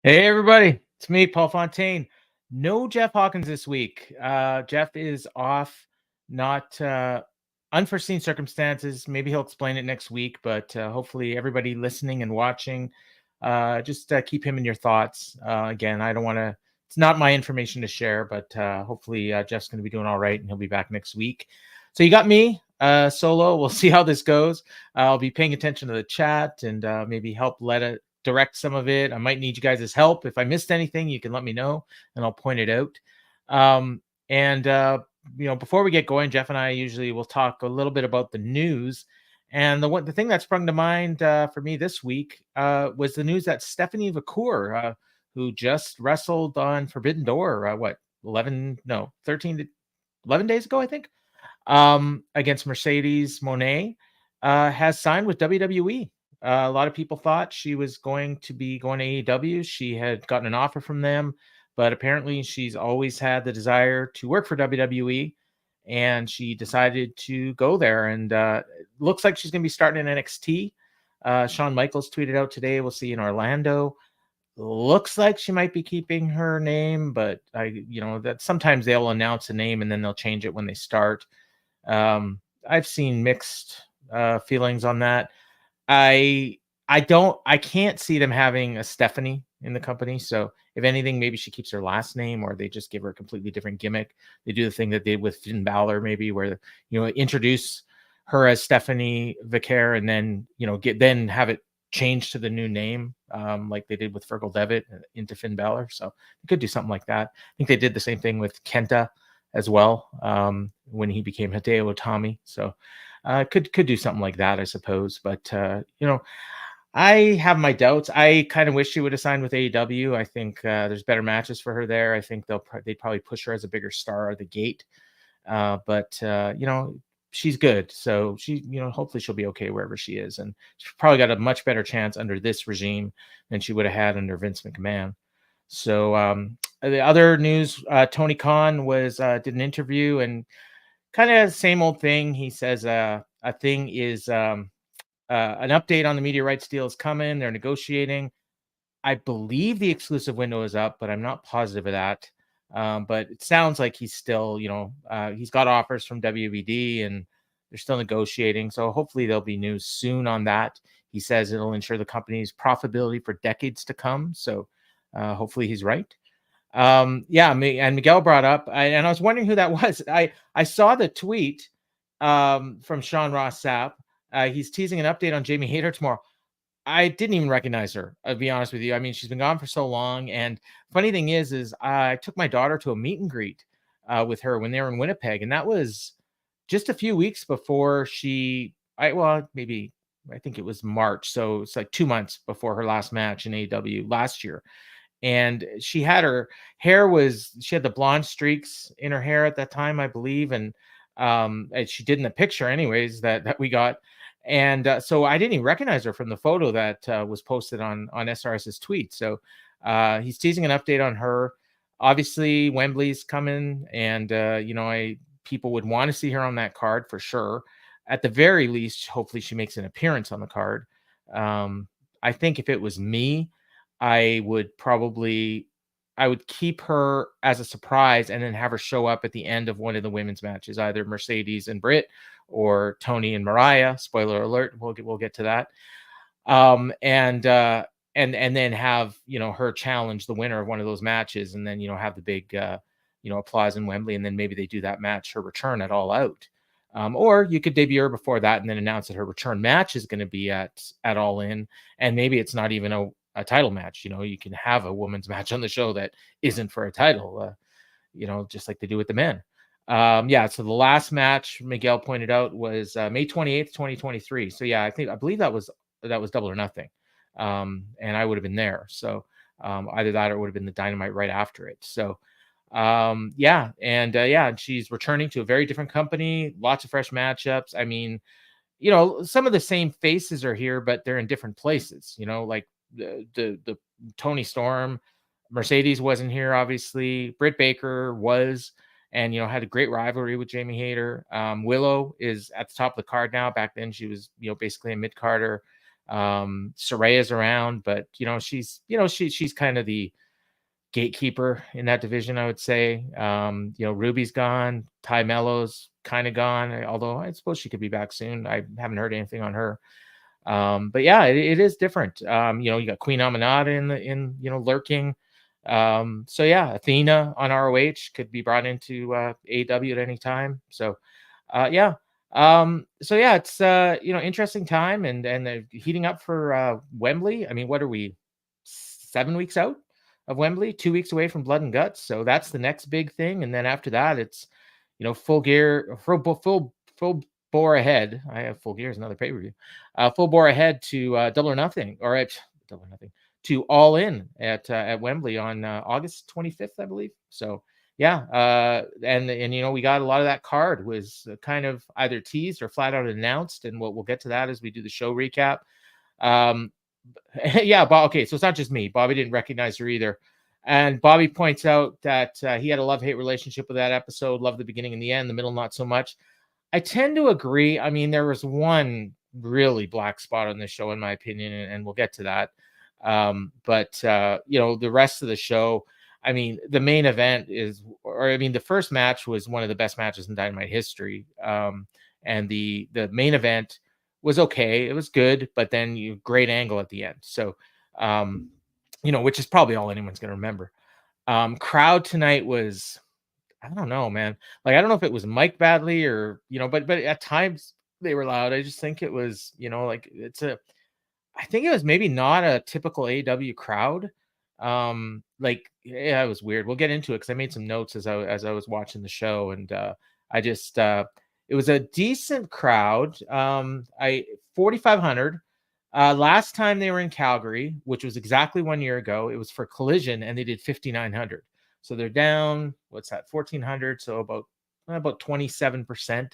Hey everybody, it's me, Paul Fontaine. No Jeff Hawkins this week. Jeff is off, not unforeseen circumstances. Maybe he'll explain it next week, but hopefully everybody listening and watching, just keep him in your thoughts. Again, I don't want to. It's not my information to share, but hopefully Jeff's going to be doing all right, and he'll be back next week. So you got me solo. We'll see how this goes. I'll be paying attention to the chat and maybe help direct some of it. I might need you guys' help. If I missed anything, you can let me know and I'll point it out. Before we get going, Jeff and I usually will talk a little bit about the news. And the thing that sprung to mind for me this week was the news that Stephanie Vacour, who just wrestled on Forbidden Door, 13 to 11 days ago, I think, against Mercedes Moné, has signed with WWE. A lot of people thought she was going to be going to AEW. She had gotten an offer from them, but apparently she's always had the desire to work for WWE, and she decided to go there. And looks like she's going to be starting in NXT. Shawn Michaels tweeted out today, we'll see you in Orlando. Looks like she might be keeping her name, but that sometimes they'll announce a name and then they'll change it when they start. I've seen mixed feelings on that. I can't see them having a Stephanie in the company. So if anything, maybe she keeps her last name, or they just give her a completely different gimmick. They do the thing that they did with Finn Balor, maybe, where introduce her as Stephanie Vaquer and then have it changed to the new name, like they did with Fergal Devitt into Finn Balor. So they could do something like that. I think they did the same thing with Kenta as well, when he became Hideo Itami. So could do something like that, I suppose. But I have my doubts. I kind of wish she would have signed with AEW. I think there's better matches for her there. I think they'd probably push her as a bigger star at the gate. But she's good, so she hopefully she'll be okay wherever she is, and she's probably got a much better chance under this regime than she would have had under Vince McMahon. So the other news, Tony Khan did an interview and kind of same old thing. He says a thing is an update on the media rights deal is coming. They're negotiating. I believe the exclusive window is up, but I'm not positive of that. But it sounds like he's still, he's got offers from WBD and they're still negotiating. So hopefully there'll be news soon on that. He says it'll ensure the company's profitability for decades to come. So hopefully he's right. And Miguel brought up, and I was wondering who that was. I saw the tweet from Sean Ross Sapp. He's teasing an update on Jamie Hayter tomorrow. I didn't even recognize her, I'll be honest with you. I mean, she's been gone for so long. And funny thing is I took my daughter to a meet and greet with her when they were in Winnipeg, and that was just a few weeks before I think it was March, so it's like 2 months before her last match in AEW last year. And she had her hair she had the blonde streaks in her hair at that time, I believe. And she did in the picture anyways that we got. And so I didn't even recognize her from the photo that was posted on SRS's tweet. So he's teasing an update on her. Obviously Wembley's coming, and people would want to see her on that card for sure. At the very least, hopefully she makes an appearance on the card. I think if it was me, I would keep her as a surprise and then have her show up at the end of one of the women's matches, either Mercedes and Britt or Tony and Mariah. Spoiler alert, we'll get to that. And then have her challenge the winner of one of those matches, and then have the big applause in Wembley, and then maybe they do that match, her return at All Out. Or you could debut her before that and then announce that her return match is going to be at All In, and maybe it's not even a title match. You can have a women's match on the show that isn't for a title, just like they do with the men. So the last match Miguel pointed out was May 28th, 2023. So yeah, I believe that was Double or Nothing. And I would have been there. So either that or it would have been the Dynamite right after it. So and she's returning to a very different company, lots of fresh matchups. I mean, some of the same faces are here, but they're in different places, like the Tony Storm, Mercedes wasn't here, obviously. Britt Baker was, and had a great rivalry with Jamie Hayter. Willow is at the top of the card now. Back then she was basically a mid-carder. Soraya's around, but she's kind of the gatekeeper in that division, I would say. Ruby's gone, Ty Mello's kind of gone, although I suppose she could be back soon. I haven't heard anything on her. But yeah, it is different. You got Queen Aminata in lurking. So yeah, Athena on ROH could be brought into AEW at any time. So yeah. So yeah, it's interesting time and heating up for Wembley. I mean, what are we, 7 weeks out of Wembley, 2 weeks away from Blood and Guts? So that's the next big thing. And then after that, it's full gear, full bore ahead. I have Full Gear is another pay-per-view. Full bore ahead to Double or Nothing, or Double or Nothing, to All In at Wembley on August 25th, I believe. So yeah, and we got a lot of that card was kind of either teased or flat out announced, and we'll get to that as we do the show recap. Yeah, okay, so it's not just me. Bobby didn't recognize her either. And Bobby points out that he had a love-hate relationship with that episode, loved the beginning and the end, the middle not so much. I tend to agree. I mean, there was one really black spot on this show, in my opinion, and we'll get to that. But the rest of the show, I mean, the main event the first match was one of the best matches in Dynamite history. And the main event was okay. It was good, but then great angle at the end. So, which is probably all anyone's going to remember. Crowd tonight was, I don't know, man. Like, I don't know if it was mic'd badly or, but at times they were loud. I just think it was, I think it was maybe not a typical AEW crowd. It was weird. We'll get into it because I made some notes as I was watching the show, and it was a decent crowd. 4,500. Last time they were in Calgary, which was exactly 1 year ago, it was for Collision, and they did 5,900. So they're down, what's that, 1,400? So about 27%,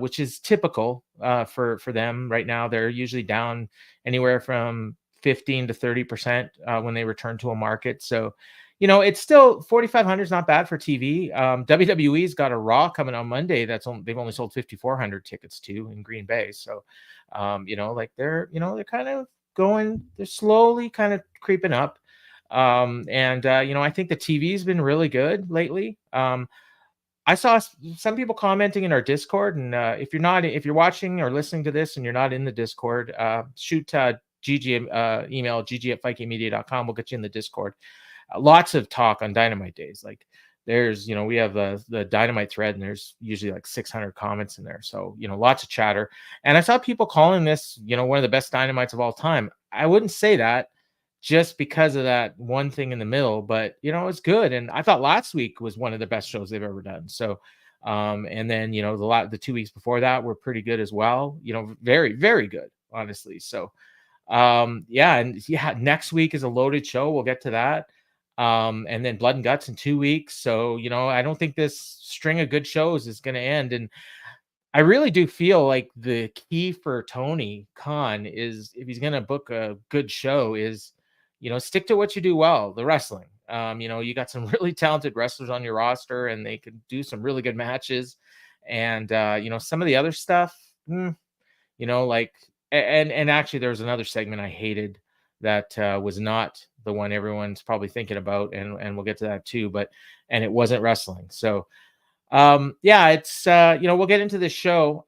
which is typical for them right now. They're usually down anywhere from 15 to 30% when they return to a market. So, it's still 4,500 is not bad for TV. WWE's got a Raw coming on Monday. They've only sold 5,400 tickets to in Green Bay. So, they're kind of going, they're slowly kind of creeping up. I think the TV's been really good lately. I saw some people commenting in our Discord, and if you're watching or listening to this and you're not in the Discord, shoot GG email gg@fikingmedia.com. We'll get you in the Discord. Lots of talk on Dynamite days. Like, there's we have the Dynamite thread, and there's usually like 600 comments in there. So lots of chatter. And I saw people calling this one of the best Dynamites of all time. I wouldn't say that just because of that one thing in the middle, but it's good. And I thought last week was one of the best shows they've ever done. So, and then the 2 weeks before that were pretty good as well. Very, very good, honestly. So, next week is a loaded show. We'll get to that. And then Blood and Guts in 2 weeks. So, I don't think this string of good shows is going to end. And I really do feel like the key for Tony Khan is, if he's going to book a good show, is stick to what you do well, the wrestling. You got some really talented wrestlers on your roster, and they could do some really good matches. And some of the other stuff, and actually there was another segment I hated that was not the one everyone's probably thinking about, and we'll get to that too, and it wasn't wrestling. So it's we'll get into this show.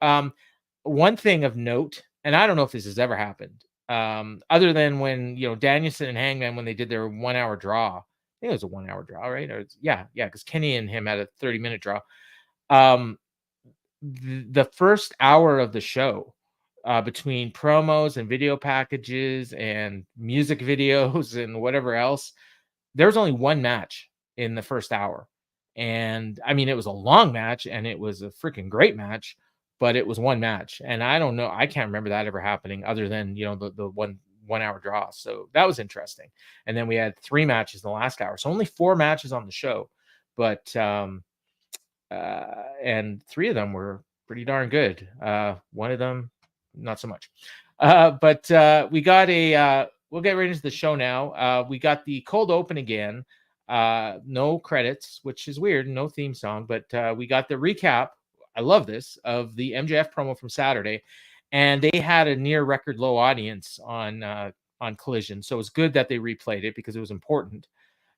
One thing of note, and I don't know if this has ever happened, other than when Danielson and Hangman, when they did their 1 hour draw. I think it was a 1 hour draw, right? Or because Kenny and him had a 30-minute draw. The first hour of the show, between promos and video packages and music videos and whatever else, there was only one match in the first hour. And I mean, it was a long match, and it was a freaking great match, but it was one match. And I don't know, I can't remember that ever happening other than the 1 hour draw. So that was interesting. And then we had 3 matches in the last hour, so only 4 matches on the show, but and 3 of them were pretty darn good. One of them not so much. But we got we'll get right into the show now. We got the cold open again. No credits, which is weird, no theme song, but we got the recap. I love this, of the MJF promo from Saturday. and they had a near record low audience on Collision. So it was good that they replayed it because it was important.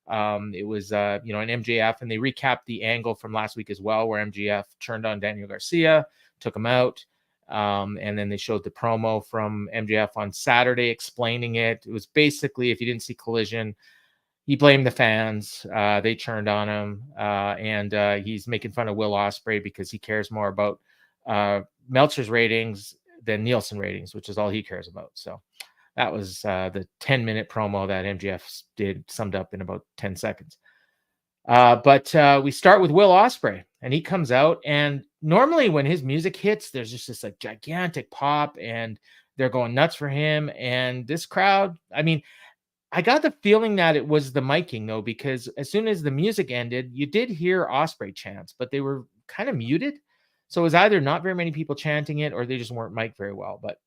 It was, an MJF, and they recapped the angle from last week as well, where MJF turned on Daniel Garcia, took him out. And then they showed the promo from MJF on Saturday explaining it. It was basically, if you didn't see Collision, he blamed the fans. They turned on him, and he's making fun of Will Ospreay because he cares more about Meltzer's ratings than Nielsen ratings, which is all he cares about. So that was the 10-minute promo that MJF did, summed up in about 10 seconds. But we start with Will Ospreay, and he comes out, and normally when his music hits, there's just this like gigantic pop, and they're going nuts for him. And this crowd, I mean, I got the feeling that it was the miking though, because as soon as the music ended, you did hear Ospreay chants, but they were kind of muted. So it was either not very many people chanting it, or they just weren't mic'd very well. But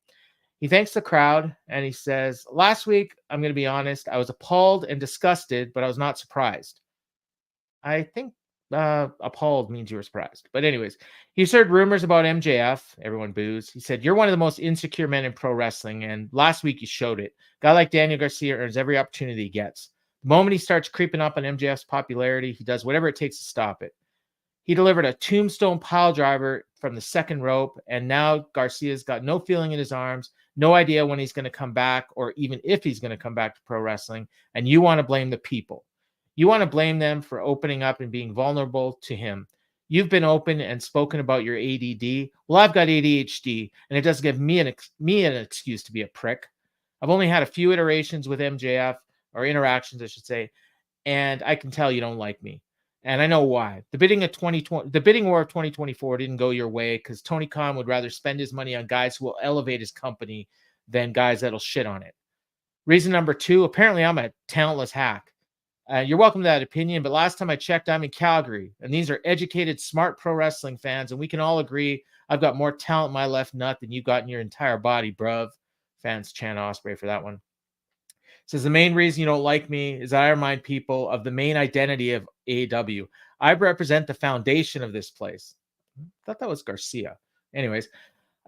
he thanks the crowd, and he says, "Last week, I'm going to be honest, I was appalled and disgusted, but I was not surprised." I think appalled means you were surprised. But anyways, he's heard rumors about MJF. Everyone boos. He said, "You're one of the most insecure men in pro wrestling, and last week you showed it. Guy like Daniel Garcia earns every opportunity he gets. The moment he starts creeping up on MJF's popularity, he does whatever it takes to stop it. He delivered a tombstone pile driver from the second rope, and now Garcia's got no feeling in his arms, no idea when he's going to come back, or even if he's going to come back to pro wrestling, and you want to blame the people. You want to blame them for opening up and being vulnerable to him. You've been open and spoken about your ADD. Well, I've got ADHD, and it doesn't give me an excuse to be a prick. I've only had a few iterations with MJF, or interactions, I should say, and I can tell you don't like me. And I know why. The bidding war of 2024 didn't go your way because Tony Khan would rather spend his money on guys who will elevate his company than guys that'll shit on it. Reason number 2, apparently I'm a talentless hack. You're welcome to that opinion, but last time I checked, I'm in Calgary, and these are educated, smart pro wrestling fans, and we can all agree I've got more talent in my left nut than you got in your entire body, bruv." Fans chant Ospreay for that one. Says, "The main reason you don't like me is I remind people of the main identity of AEW. I represent the foundation of this place." I thought that was Garcia. Anyways,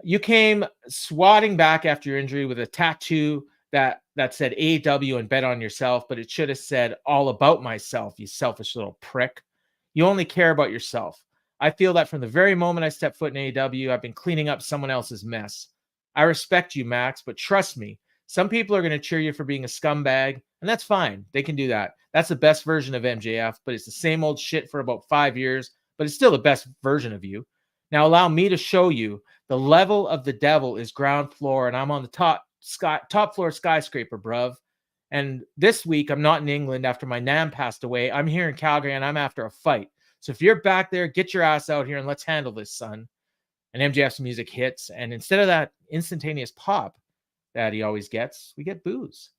"You came swatting back after your injury with a tattoo that said AEW and bet on yourself, but it should have said all about myself, you selfish little prick. You only care about yourself. I feel that from the very moment I stepped foot in AEW, I've been cleaning up someone else's mess. I respect you, Max, but trust me, some people are going to cheer you for being a scumbag, and that's fine. They can do that. That's the best version of MJF, but it's the same old shit for about 5 years, but it's still the best version of you. Now allow me to show you the level of the devil is ground floor, and I'm on the top floor skyscraper, bruv. And this week, I'm not in England after my Nam passed away. I'm here in Calgary, and I'm after a fight. So if you're back there, get your ass out here, and let's handle this, son." And MJF's music hits, and instead of that instantaneous pop that he always gets, we get boos.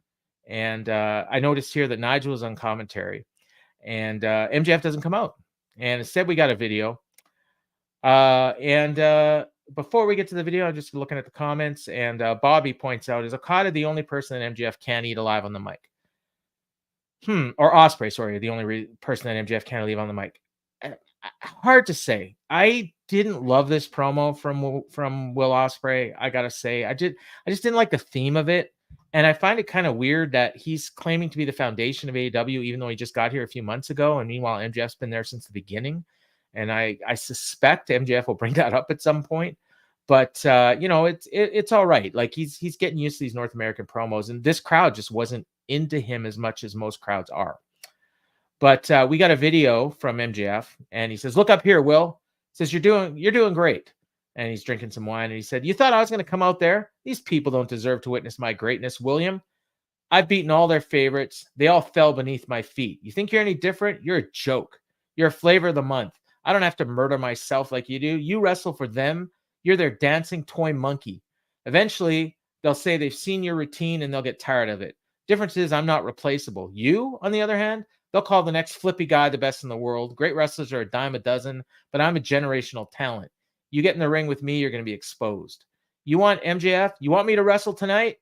And I noticed here that Nigel was on commentary, and MJF doesn't come out. And instead, we got a video. Before we get to the video, I'm just looking at the comments, and Bobby points out, "Is Okada the only person that MJF can't eat alive on the mic?" Or Ospreay, sorry, the only person that MJF can't leave on the mic. Hard to say. I didn't love this promo from Will Ospreay. I gotta say, I just didn't like the theme of it, and I find it kind of weird that he's claiming to be the foundation of AEW, even though he just got here a few months ago, and meanwhile MJF's been there since the beginning. And I suspect MJF will bring that up at some point, but it's all right. Like he's getting used to these North American promos, and this crowd just wasn't into him as much as most crowds are. But we got a video from MJF, and he says, "Look up here, Will." He says, you're doing great." And he's drinking some wine, and he said, "You thought I was going to come out there? These people don't deserve to witness my greatness, William. I've beaten all their favorites. They all fell beneath my feet. You think you're any different? You're a joke. You're a flavor of the month. I don't have to murder myself like you do. You wrestle for them. You're their dancing toy monkey. Eventually, they'll say they've seen your routine and they'll get tired of it. Difference is I'm not replaceable. You, on the other hand, they'll call the next flippy guy the best in the world. Great wrestlers are a dime a dozen, but I'm a generational talent. You get in the ring with me, you're going to be exposed. You want MJF? You want me to wrestle tonight?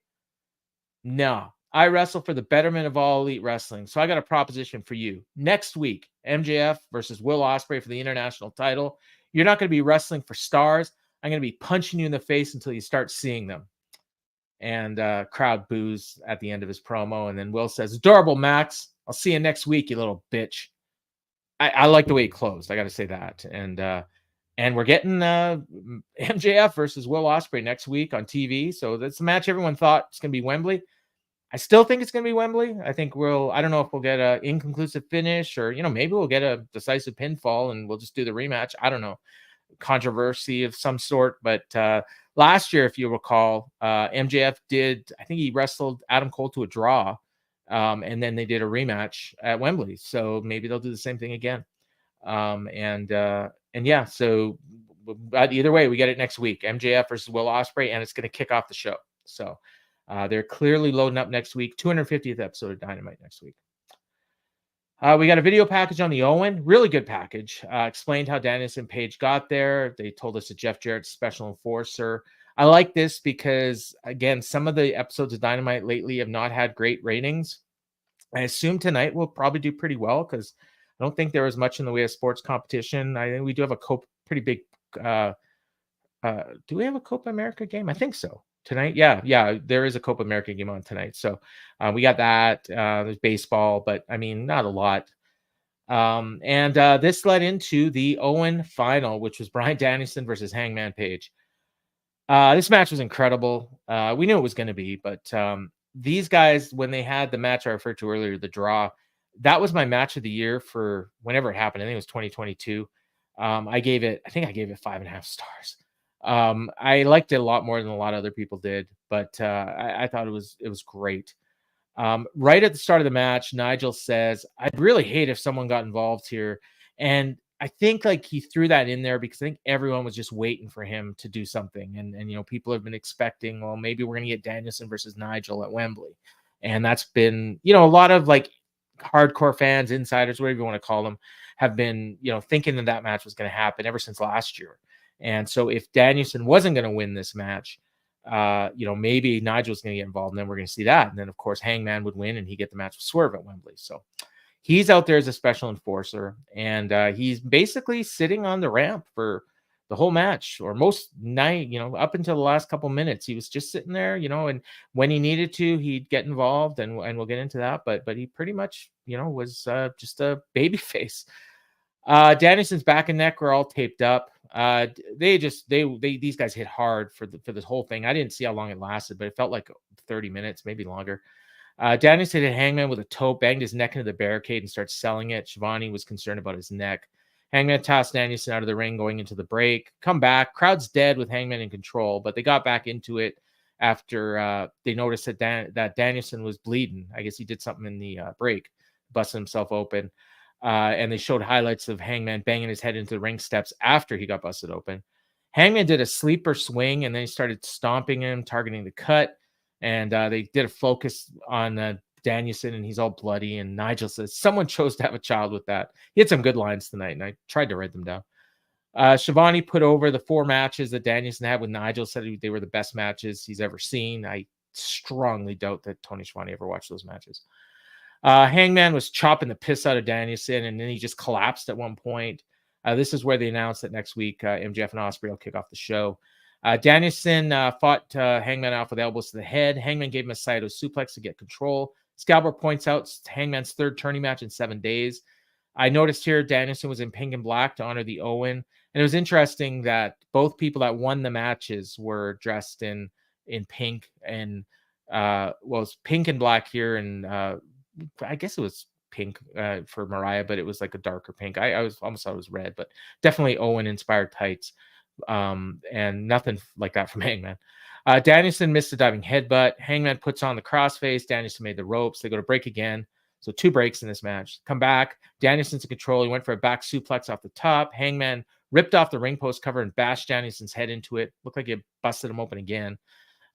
No. I wrestle for the betterment of all elite wrestling. So I got a proposition for you. Next week, MJF versus Will Ospreay for the international title. You're not going to be wrestling for stars. I'm going to be punching you in the face until you start seeing them. And crowd boos at the end of his promo. And then Will says, adorable, Max. I'll see you next week, you little bitch. I like the way he closed. I got to say that. And we're getting MJF versus Will Ospreay next week on TV. So that's the match everyone thought it's going to be Wembley. I still think it's going to be Wembley. I think I don't know if we'll get an inconclusive finish or, maybe we'll get a decisive pinfall and we'll just do the rematch. I don't know. Controversy of some sort. But last year, if you recall, MJF I think he wrestled Adam Cole to a draw. And then they did a rematch at Wembley. So maybe they'll do the same thing again. And yeah, so but either way, we get it next week. MJF versus Will Ospreay, and it's going to kick off the show. So they're clearly loading up next week. 250th episode of Dynamite next week. We got a video package on the Owen. Really good package. Explained how Danielson Page got there. They told us that Jeff Jarrett's special enforcer. I like this because, again, some of the episodes of Dynamite lately have not had great ratings. I assume tonight we'll probably do pretty well because I don't think there was much in the way of sports competition. I think we do have a pretty big. Do we have a Copa America game? I think so. Tonight? Yeah, there is a Copa America game on tonight. So we got that. There's baseball, but I mean, not a lot. And this led into the Owen final, which was Bryan Danielson versus Hangman Page. This match was incredible. We knew it was going to be, but these guys, when they had the match I referred to earlier, the draw, that was my match of the year for whenever it happened. I think it was 2022. I think I gave it 5.5 stars. I liked it a lot more than a lot of other people did, but I thought it was great. Right at the start of the match, Nigel says, I'd really hate if someone got involved here. And I think like he threw that in there because I think everyone was just waiting for him to do something. And people have been expecting, well, maybe we're going to get Danielson versus Nigel at Wembley. And that's been, a lot of like hardcore fans, insiders, whatever you want to call them, have been, thinking that match was going to happen ever since last year. And so if Danielson wasn't going to win this match, maybe Nigel's going to get involved, and then we're going to see that. And then, of course, Hangman would win, and he'd get the match with Swerve at Wembley. So he's out there as a special enforcer, and he's basically sitting on the ramp for the whole match, or most night, up until the last couple minutes. He was just sitting there, and when he needed to, he'd get involved, and we'll get into that. But he pretty much, was just a baby face. Danielson's back and neck were all taped up. These guys hit hard for this whole thing. I didn't see how long it lasted, but it felt like 30 minutes, maybe longer. Danielson hit Hangman with a toe, banged his neck into the barricade and started selling it. Shivani was concerned about his neck. Hangman tossed Danielson out of the ring going into the break. Come back. Crowd's dead with Hangman in control, but they got back into it after they noticed that Danielson was bleeding. I guess he did something in the break, busted himself open. And they showed highlights of Hangman banging his head into the ring steps after he got busted open. Hangman did a sleeper swing, and then he started stomping him, targeting the cut. And they did a focus on Danielson, and he's all bloody. And Nigel says, someone chose to have a child with that. He had some good lines tonight, and I tried to write them down. Shivani put over the 4 matches that Danielson had with Nigel, said they were the best matches he's ever seen. I strongly doubt that Tony Schiavone ever watched those matches. Hangman was chopping the piss out of Danielson, and then he just collapsed at one point. This is where they announced that next week MJF and Ospreay will kick off the show. Danielson fought Hangman off with elbows to the head. Hangman gave him a Saito suplex to get control. Scalper points out it's Hangman's 3rd tourney match in 7 days. I noticed here Danielson was in pink and black to honor the Owen. And it was interesting that both people that won the matches were dressed in pink. And it's pink and black here, and I guess it was pink for Mariah, but it was like a darker pink. I almost thought it was red, but definitely Owen inspired tights. And nothing like that from Hangman. Danielson missed a diving headbutt. Hangman puts on the crossface. Danielson made the ropes. They go to break again. So 2 breaks in this match. Come back. Danielson's in control. He went for a back suplex off the top. Hangman ripped off the ring post cover and bashed Danielson's head into it. Looked like it busted him open again.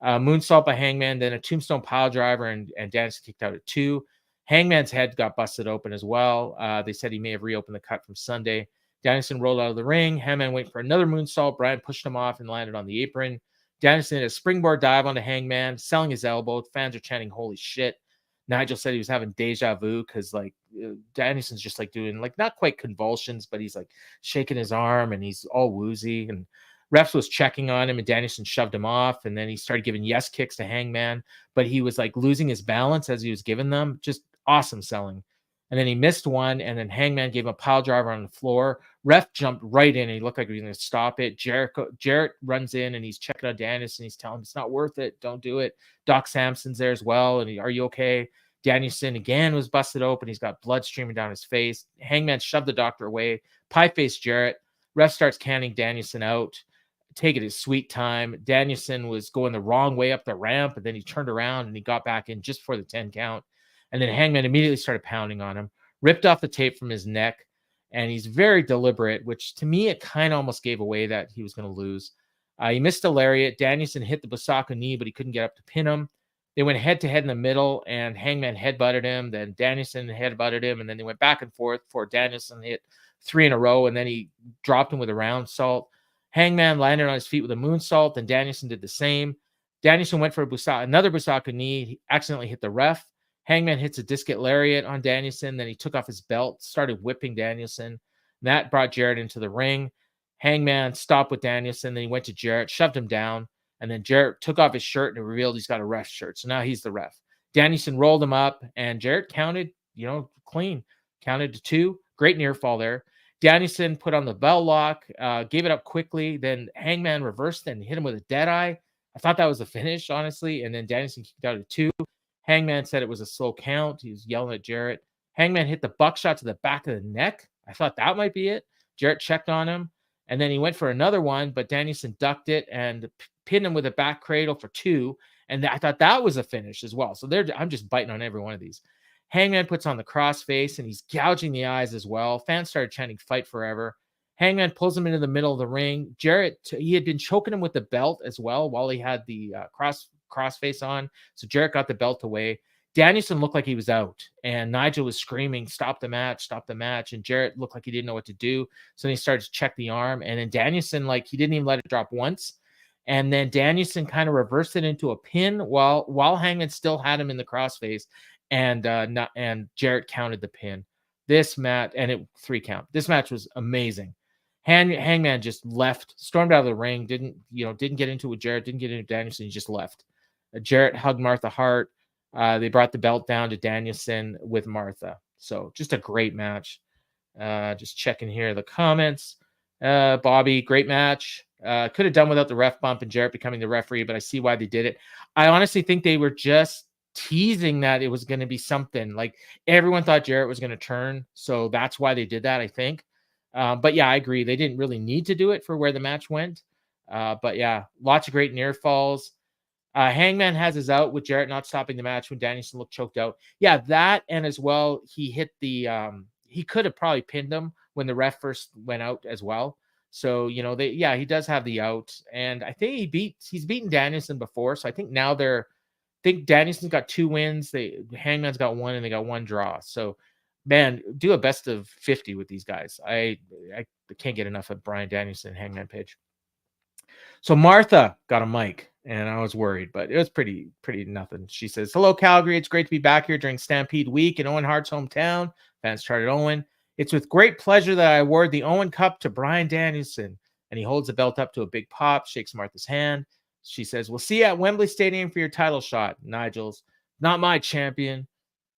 Moonsault by Hangman, then a tombstone pile driver, and Danielson kicked out at 2. Hangman's head got busted open as well. They said he may have reopened the cut from Sunday. Danielson rolled out of the ring. Hangman waited for another moonsault. Bryan pushed him off and landed on the apron. Danielson did a springboard dive onto Hangman, selling his elbow. Fans are chanting, holy shit. Nigel said he was having deja vu because Danielson's just doing not quite convulsions, but he's shaking his arm and he's all woozy. And Refs was checking on him, and Danielson shoved him off, and then he started giving yes kicks to Hangman, but he was like losing his balance as he was giving them. Just awesome selling. And then he missed one, and then Hangman gave him a pile driver on the floor. Ref jumped right in, and he looked like he was going to stop it. Jarrett runs in, and he's checking on Danielson. He's telling him it's not worth it. Don't do it. Doc Samson's there as well, and are you okay? Danielson again was busted open. He's got blood streaming down his face. Hangman shoved the doctor away. Pie-faced Jarrett. Ref starts canning Danielson out. Take it his sweet time. Danielson was going the wrong way up the ramp, and then he turned around and he got back in just for the 10 count. And then Hangman immediately started pounding on him, ripped off the tape from his neck, and he's very deliberate, which to me, it kind of almost gave away that he was going to lose. He missed a lariat. Danielson hit the Busaka knee, but he couldn't get up to pin him. They went head-to-head in the middle, and Hangman headbutted him. Then Danielson headbutted him, and then they went back and forth before Danielson hit 3 in a row, and then he dropped him with a round salt. Hangman landed on his feet with a moonsault, and Danielson did the same. Danielson went for another Busaka knee. He accidentally hit the ref. Hangman hits a discus lariat on Danielson. Then he took off his belt, started whipping Danielson. That brought Jarrett into the ring. Hangman stopped with Danielson. Then he went to Jarrett, shoved him down. And then Jarrett took off his shirt and revealed he's got a ref shirt. So now he's the ref. Danielson rolled him up, and Jarrett counted, clean. Counted to 2. Great near fall there. Danielson put on the bell lock, gave it up quickly. Then Hangman reversed and hit him with a dead eye. I thought that was the finish, honestly. And then Danielson kicked out at 2. Hangman said it was a slow count. He was yelling at Jarrett. Hangman hit the buckshot to the back of the neck. I thought that might be it. Jarrett checked on him, and then he went for another one, but Danielson ducked it and pinned him with a back cradle for 2. And I thought that was a finish as well. So I'm just biting on every one of these. Hangman puts on the crossface, and he's gouging the eyes as well. Fans started chanting "Fight Forever." Hangman pulls him into the middle of the ring. Jarrett, he had been choking him with the belt as well while he had the crossface on. So Jarrett got the belt away. Danielson looked like he was out, and Nigel was screaming, "Stop the match, stop the match." And Jarrett looked like he didn't know what to do. So then he started to check the arm, and then Danielson, he didn't even let it drop once. And then Danielson kind of reversed it into a pin while Hangman still had him in the crossface, and Jarrett counted the pin. This match, and it 3 count. This match was amazing. Hangman just left, stormed out of the ring, didn't get into it with Jarrett, didn't get into Danielson, he just left. Jarrett hugged Martha Hart. They brought the belt down to Danielson with Martha. So just a great match. Just checking here the comments. Bobby, great match. Could have done without the ref bump and Jarrett becoming the referee, but I see why they did it. I honestly think they were just teasing that it was going to be something. Like everyone thought Jarrett was going to turn, so that's why they did that, I think. But yeah, I agree. They didn't really need to do it for where the match went. But yeah, lots of great near falls. Hangman has his out with Jarrett not stopping the match when Danielson looked choked out. Yeah, that, and as well, he hit the he could have probably pinned him when the ref first went out as well. So, he does have the out, and I think he's beaten Danielson before. So I think now I think Danielson's got 2 wins. Hangman's got 1, and they got 1 draw. So, man, do a best of 50 with these guys. I can't get enough of Bryan Danielson and Hangman Page. So Martha got a mic, and I was worried, but it was pretty nothing. She says, "Hello, Calgary. It's great to be back here during Stampede Week in Owen Hart's hometown." Fans charted Owen. "It's with great pleasure that I award the Owen Cup to Bryan Danielson." And he holds the belt up to a big pop, shakes Martha's hand. She says, "We'll see you at Wembley Stadium for your title shot." Nigel's, "Not my champion."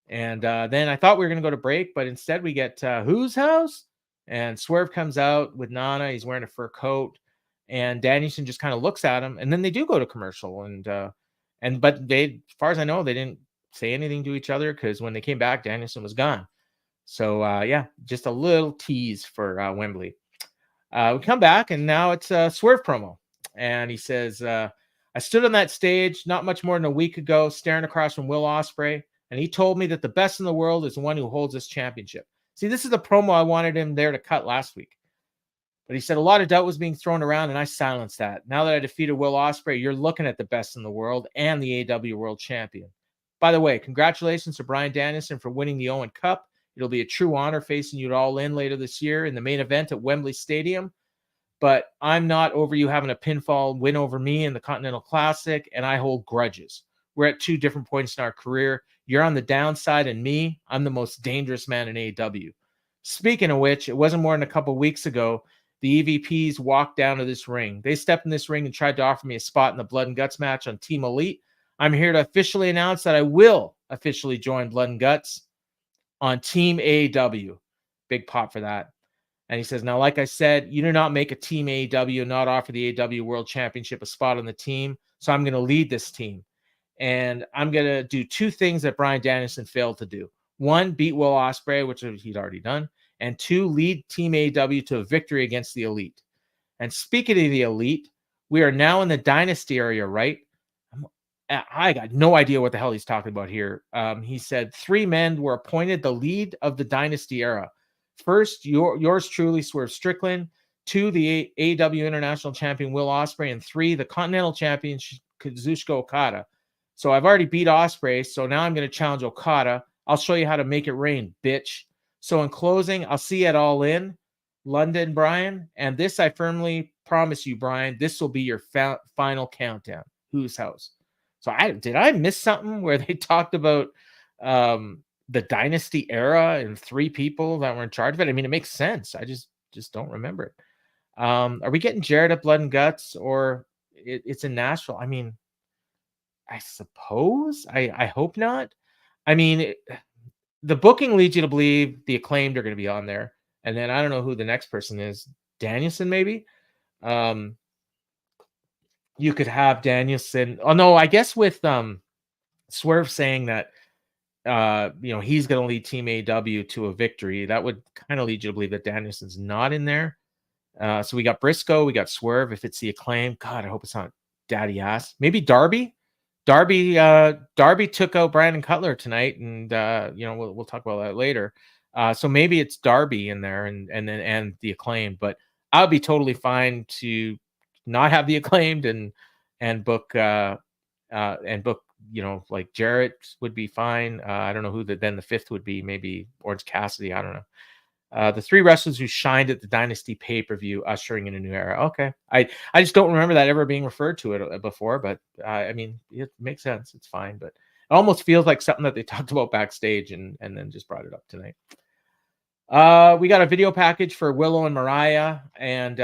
And then I thought we were going to go to break, but instead we get whose house? And Swerve comes out with Nana. He's wearing a fur coat. And Danielson just kind of looks at him, and then they do go to commercial. But they, as far as I know, they didn't say anything to each other because when they came back, Danielson was gone. So just a little tease for Wembley. We come back, and now it's a Swerve promo, and he says, "I stood on that stage not much more than a week ago, staring across from Will Ospreay, and he told me that the best in the world is the one who holds this championship." See, this is the promo I wanted him there to cut last week. But he said a lot of doubt was being thrown around, and I silenced that. Now that I defeated Will Ospreay, you're looking at the best in the world and the AEW World Champion. By the way, congratulations to Bryan Danielson for winning the Owen Cup. It'll be a true honor facing you at All In later this year in the main event at Wembley Stadium. But I'm not over you having a pinfall win over me in the Continental Classic, and I hold grudges. We're at 2 different points in our career. You're on the downside, and me, I'm the most dangerous man in AEW. Speaking of which, it wasn't more than a couple weeks ago the EVPs walked down to this ring. They stepped in this ring and tried to offer me a spot in the Blood and Guts match on Team Elite. I'm here to officially announce that I will officially join Blood and Guts on Team AEW. Big pop for that. And he says, now, like I said, you do not make a Team AEW and not offer the AEW World Championship a spot on the team. So I'm going to lead this team. And I'm going to do two things that Bryan Danielson failed to do. One, beat Will Ospreay, which he'd already done. And two, lead Team AEW to a victory against the Elite. And speaking of the Elite, we are now in the Dynasty area, right? I got no idea what the hell he's talking about here. He said 3 men were appointed the lead of the Dynasty era. First, yours truly, Swerve Strickland. 2, the AEW International Champion Will Ospreay. And 3, the Continental Champion Kazuchika Okada. So I've already beat Ospreay, so now I'm going to challenge Okada. I'll show you how to make it rain, bitch. So in closing, I'll see you at All In, London, Brian. And this, I firmly promise you, Brian, this will be your final countdown. Whose house? So did I miss something where they talked about the Dynasty era and 3 people that were in charge of it? I mean, it makes sense. I just don't remember it. Are we getting Jared at Blood and Guts, or it's in Nashville? I mean, I suppose. I hope not. I mean, the booking leads you to believe the Acclaimed are going to be on there, and then I don't know who the next person is. Danielson, maybe. You could have Danielson. Oh no, I guess with Swerve saying that he's going to lead Team AEW to a victory, that would kind of lead you to believe that Danielson's not in there. So we got Briscoe, we got Swerve. If it's the Acclaim, God, I hope it's not Daddy Ass. Maybe Darby. Darby took out Brandon Cutler tonight, and we'll talk about that later. So maybe it's Darby in there, and the Acclaimed. But I would be totally fine to not have the Acclaimed and book like Jarrett would be fine. I don't know who then the 5th would be. Maybe Orange Cassidy. I don't know. The 3 wrestlers who shined at the Dynasty pay-per-view, ushering in a new era. Okay. I just don't remember that ever being referred to it before, but I mean, it makes sense. It's fine, but it almost feels like something that they talked about backstage and then just brought it up tonight. We got a video package for Willow and Mariah, and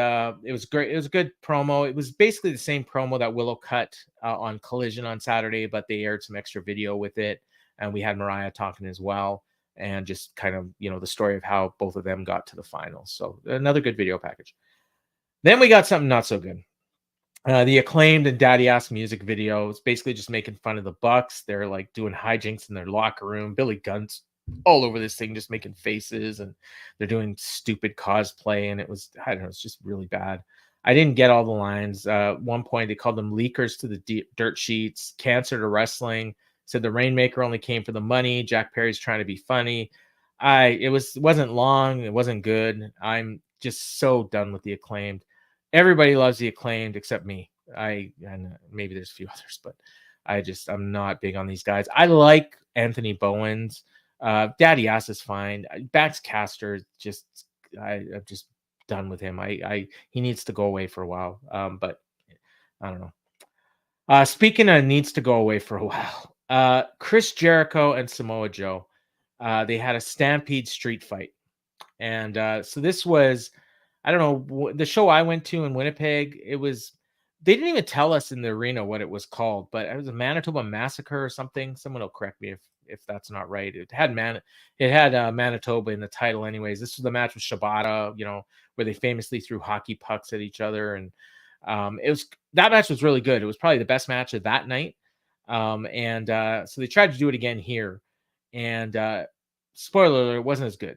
it was great. It was a good promo. It was basically the same promo that Willow cut on Collision on Saturday, but they aired some extra video with it, and we had Mariah talking as well. And just kind of, the story of how both of them got to the finals. So another good video package. Then we got something not so good. The Acclaimed and Daddy Ass music video. It's basically just making fun of the Bucks. They're like doing hijinks in their locker room. Billy Gunn's all over this thing, just making faces, and they're doing stupid cosplay. And it was, I don't know, it's just really bad. I didn't get all the lines. One point, they called them leakers to the dirt sheets, cancer to wrestling. Said the Rainmaker only came for the money. Jack Perry's trying to be funny. It wasn't long. It wasn't good. I'm just so done with the Acclaimed. Everybody loves the Acclaimed except me. And maybe there's a few others, but I'm not big on these guys. I Anthony Bowens. Daddy Ass is fine. Bax Caster, I'm just done with him. He needs to go away for a while. But I don't know. Speaking of needs to go away for a while. Chris Jericho and Samoa Joe, they had a Stampede street fight. And so this was, I don't know, the show I went to in Winnipeg, they didn't even tell us in the arena what it was called, but it was a Manitoba Massacre or something. Someone will correct me if that's not right. It had Manitoba in the title anyways. This was the match with Shibata, where they famously threw hockey pucks at each other. And that match was really good. It was probably the best match of that night. So they tried to do it again here, and spoiler alert, it wasn't as good.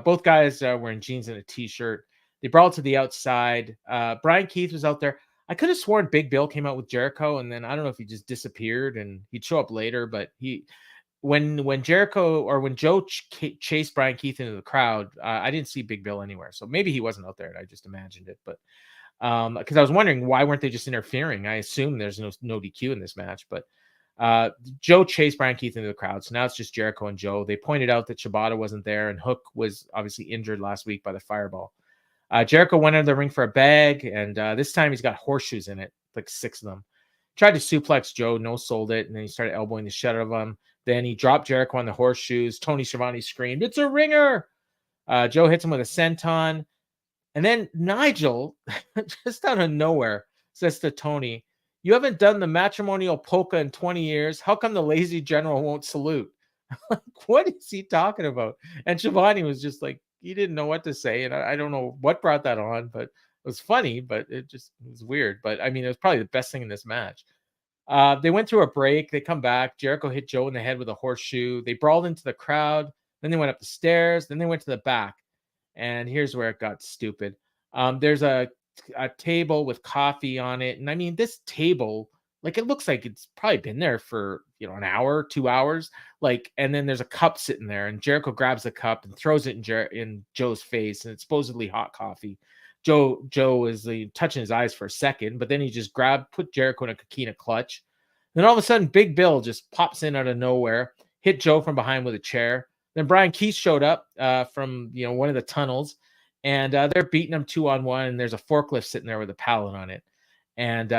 Both guys were in jeans and a t-shirt. They brawled to the outside. Brian Keith was out there. I could have sworn Big Bill came out with Jericho, and then I don't know if he just disappeared and he'd show up later, but when Joe chased Brian Keith into the crowd, I didn't see Big Bill anywhere. So maybe he wasn't out there and I just imagined it, but because I was wondering why weren't they just interfering? I assume there's no DQ in this match, but Joe chased Brian Keith into the crowd, so now it's just Jericho and Joe. They pointed out that Shibata wasn't there, and Hook was obviously injured last week by the fireball. Jericho went into the ring for a bag, and this time he's got horseshoes in it, like 6 of them. Tried to suplex Joe, no-sold it, and then he started elbowing the shit out of him. Then he dropped Jericho on the horseshoes. Tony Schiavone screamed, "It's a ringer!" Joe hits him with a senton. And then Nigel, just out of nowhere, says to Tony, "You haven't done the matrimonial polka in 20 years. How come the lazy general won't salute?" Like, what is he talking about? And Shivani was just like, he didn't know what to say. And I don't know what brought that on, but it was funny, but it was weird. But I mean, it was probably the best thing in this match. They went through a break. They come back. Jericho hit Joe in the head with a horseshoe. They brawled into the crowd. Then they went up the stairs. Then they went to the back. And here's where it got stupid. There's a table with coffee on it. And I mean, this table, like, it looks like it's probably been there for, an hour, 2 hours. Like, and then there's a cup sitting there. And Jericho grabs the cup and throws it in Joe's face. And it's supposedly hot coffee. Joe is touching his eyes for a second, but then he just put Jericho in a coquina clutch. Then all of a sudden, Big Bill just pops in out of nowhere, hit Joe from behind with a chair. Then Brian Keith showed up from one of the tunnels, and they're beating him 2-on-1. And there's a forklift sitting there with a pallet on it. And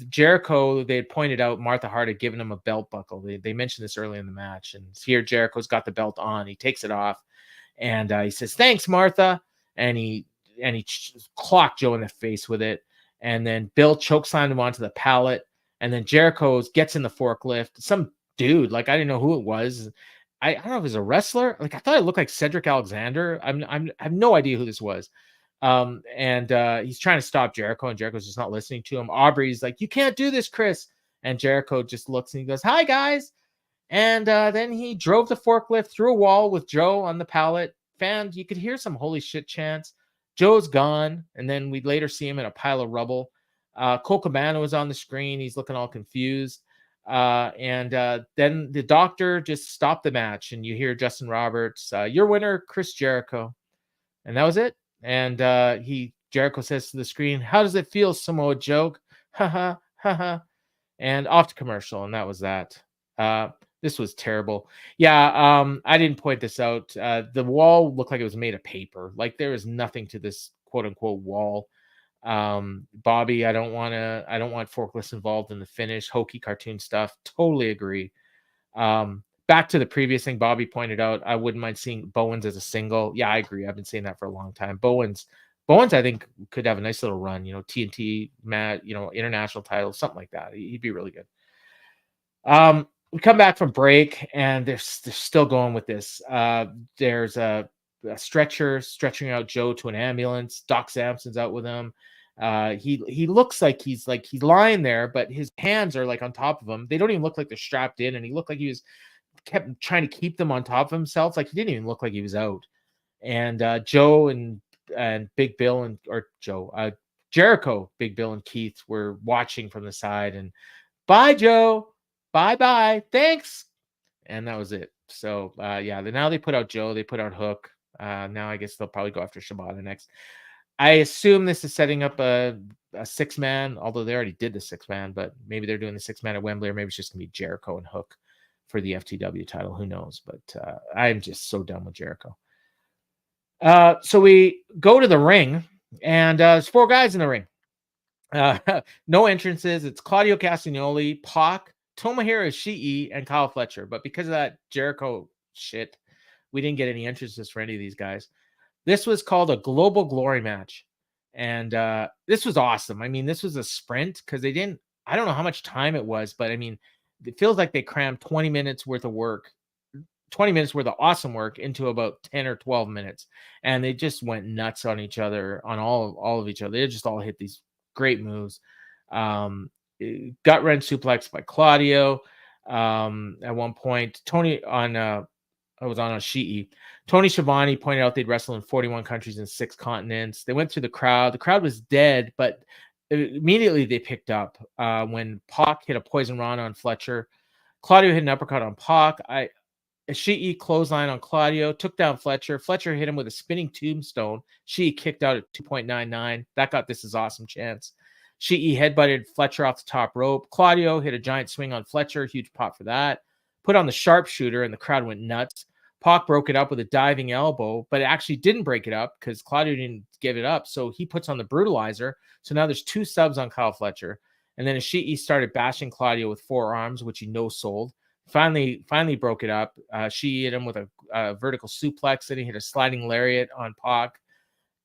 Jericho, they had pointed out Martha Hart had given him a belt buckle. They mentioned this early in the match, and here Jericho's got the belt on. He takes it off, and he says, "Thanks, Martha," and he clocked Joe in the face with it. And then Bill chokeslammed him onto the pallet. And then Jericho gets in the forklift. Some dude, like, I didn't know who it was. I don't know if it was a wrestler. Like, I thought it looked like Cedric Alexander. I have no idea who this was. And he's trying to stop Jericho, and Jericho's just not listening to him. Aubrey's like, "You can't do this, Chris." And Jericho just looks and he goes, "Hi, guys." And then he drove the forklift through a wall with Joe on the pallet. You could hear some holy shit chants. Joe's gone, and then we later see him in a pile of rubble. Cole Cabana was on the screen. He's looking all confused. And then the doctor just stopped the match, and you hear Justin Roberts, "Your winner, Chris Jericho." And that was it. And Jericho says to the screen, "How does it feel, Samoa Joe?" Ha ha ha ha. And off to commercial, and that was that. This was terrible. Yeah, I didn't point this out. The wall looked like it was made of paper. Like, there is nothing to this quote unquote wall. Bobby, I don't want forklifts involved in the finish. Hokey cartoon stuff. Totally agree. Back to the previous thing Bobby pointed out, I wouldn't mind seeing Bowens as a single. Yeah, I agree. I've been saying that for a long time. Bowens, I think, could have a nice little run, TNT, international title, something like that. He'd be really good. We come back from break, and they're still going with this. There's a stretcher stretching out Joe to an ambulance. Doc Samson's out with him. He looks like he's lying there, but his hands are like on top of him. They don't even look like they're strapped in, and he looked like he was kept trying to keep them on top of himself. Like, he didn't even look like he was out. And Joe and Big Bill Jericho, Big Bill, and Keith were watching from the side, and "Bye, Joe. Bye. Thanks." And that was it. So now they put out Joe, they put out Hook. Now I guess they'll probably go after Shibata next. I assume this is setting up a 6-man, although they already did the 6-man, but maybe they're doing the 6-man at Wembley, or maybe it's just gonna be Jericho and Hook for the FTW title. Who knows? But I'm just so done with Jericho. So we go to the ring, and there's 4 guys in the ring. No entrances. It's Claudio Castagnoli, Pac, Tomohiro Ishii, and Kyle Fletcher. But because of that Jericho shit, we didn't get any entrances for any of these guys. This was called a Global Glory match. And this was awesome. I mean, this was a sprint because I don't know how much time it was, but I mean, it feels like they crammed 20 minutes worth of work, 20 minutes worth of awesome work into about 10 or 12 minutes. And they just went nuts on each other, on all of each other. They just all hit these great moves. Gut wrench suplex by Claudio. At one point, I was on Ishii. Tony Schiavone pointed out they'd wrestled in 41 countries and 6 continents. They went through the crowd. The crowd was dead, but immediately they picked up when Pac hit a poison rana on Fletcher. Claudio hit an uppercut on Pac. Ishii clothesline on Claudio, took down Fletcher. Fletcher hit him with a spinning tombstone. Ishii kicked out at 2.99. That got This Is Awesome chance. Ishii headbutted Fletcher off the top rope. Claudio hit a giant swing on Fletcher. Huge pop for that. Put on the sharpshooter, and the crowd went nuts. Pac broke it up with a diving elbow, but it actually didn't break it up because Claudio didn't give it up. So he puts on the brutalizer. So now there's 2 subs on Kyle Fletcher. And then Ishii started bashing Claudio with forearms, which he no-sold. Finally broke it up. She hit him with a vertical suplex, and he hit a sliding lariat on Pac.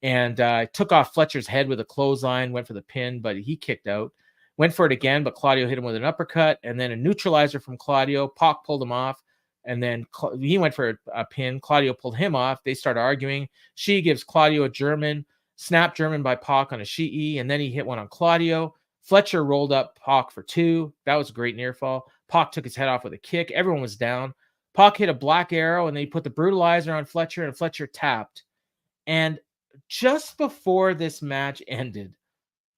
and took off Fletcher's head with a clothesline, went for the pin, but he kicked out. Went for it again, but Claudio hit him with an uppercut, and then a neutralizer from Claudio. Pac pulled him off, and then he went for a pin. Claudio pulled him off. They start arguing. She gives Claudio a German, snap German by Pac on Ishii, and then he hit one on Claudio. Fletcher rolled up Pac for 2. That was a great near fall. Pac took his head off with a kick. Everyone was down. Pac hit a black arrow, and then he put the brutalizer on Fletcher, and Fletcher tapped. And just before this match ended,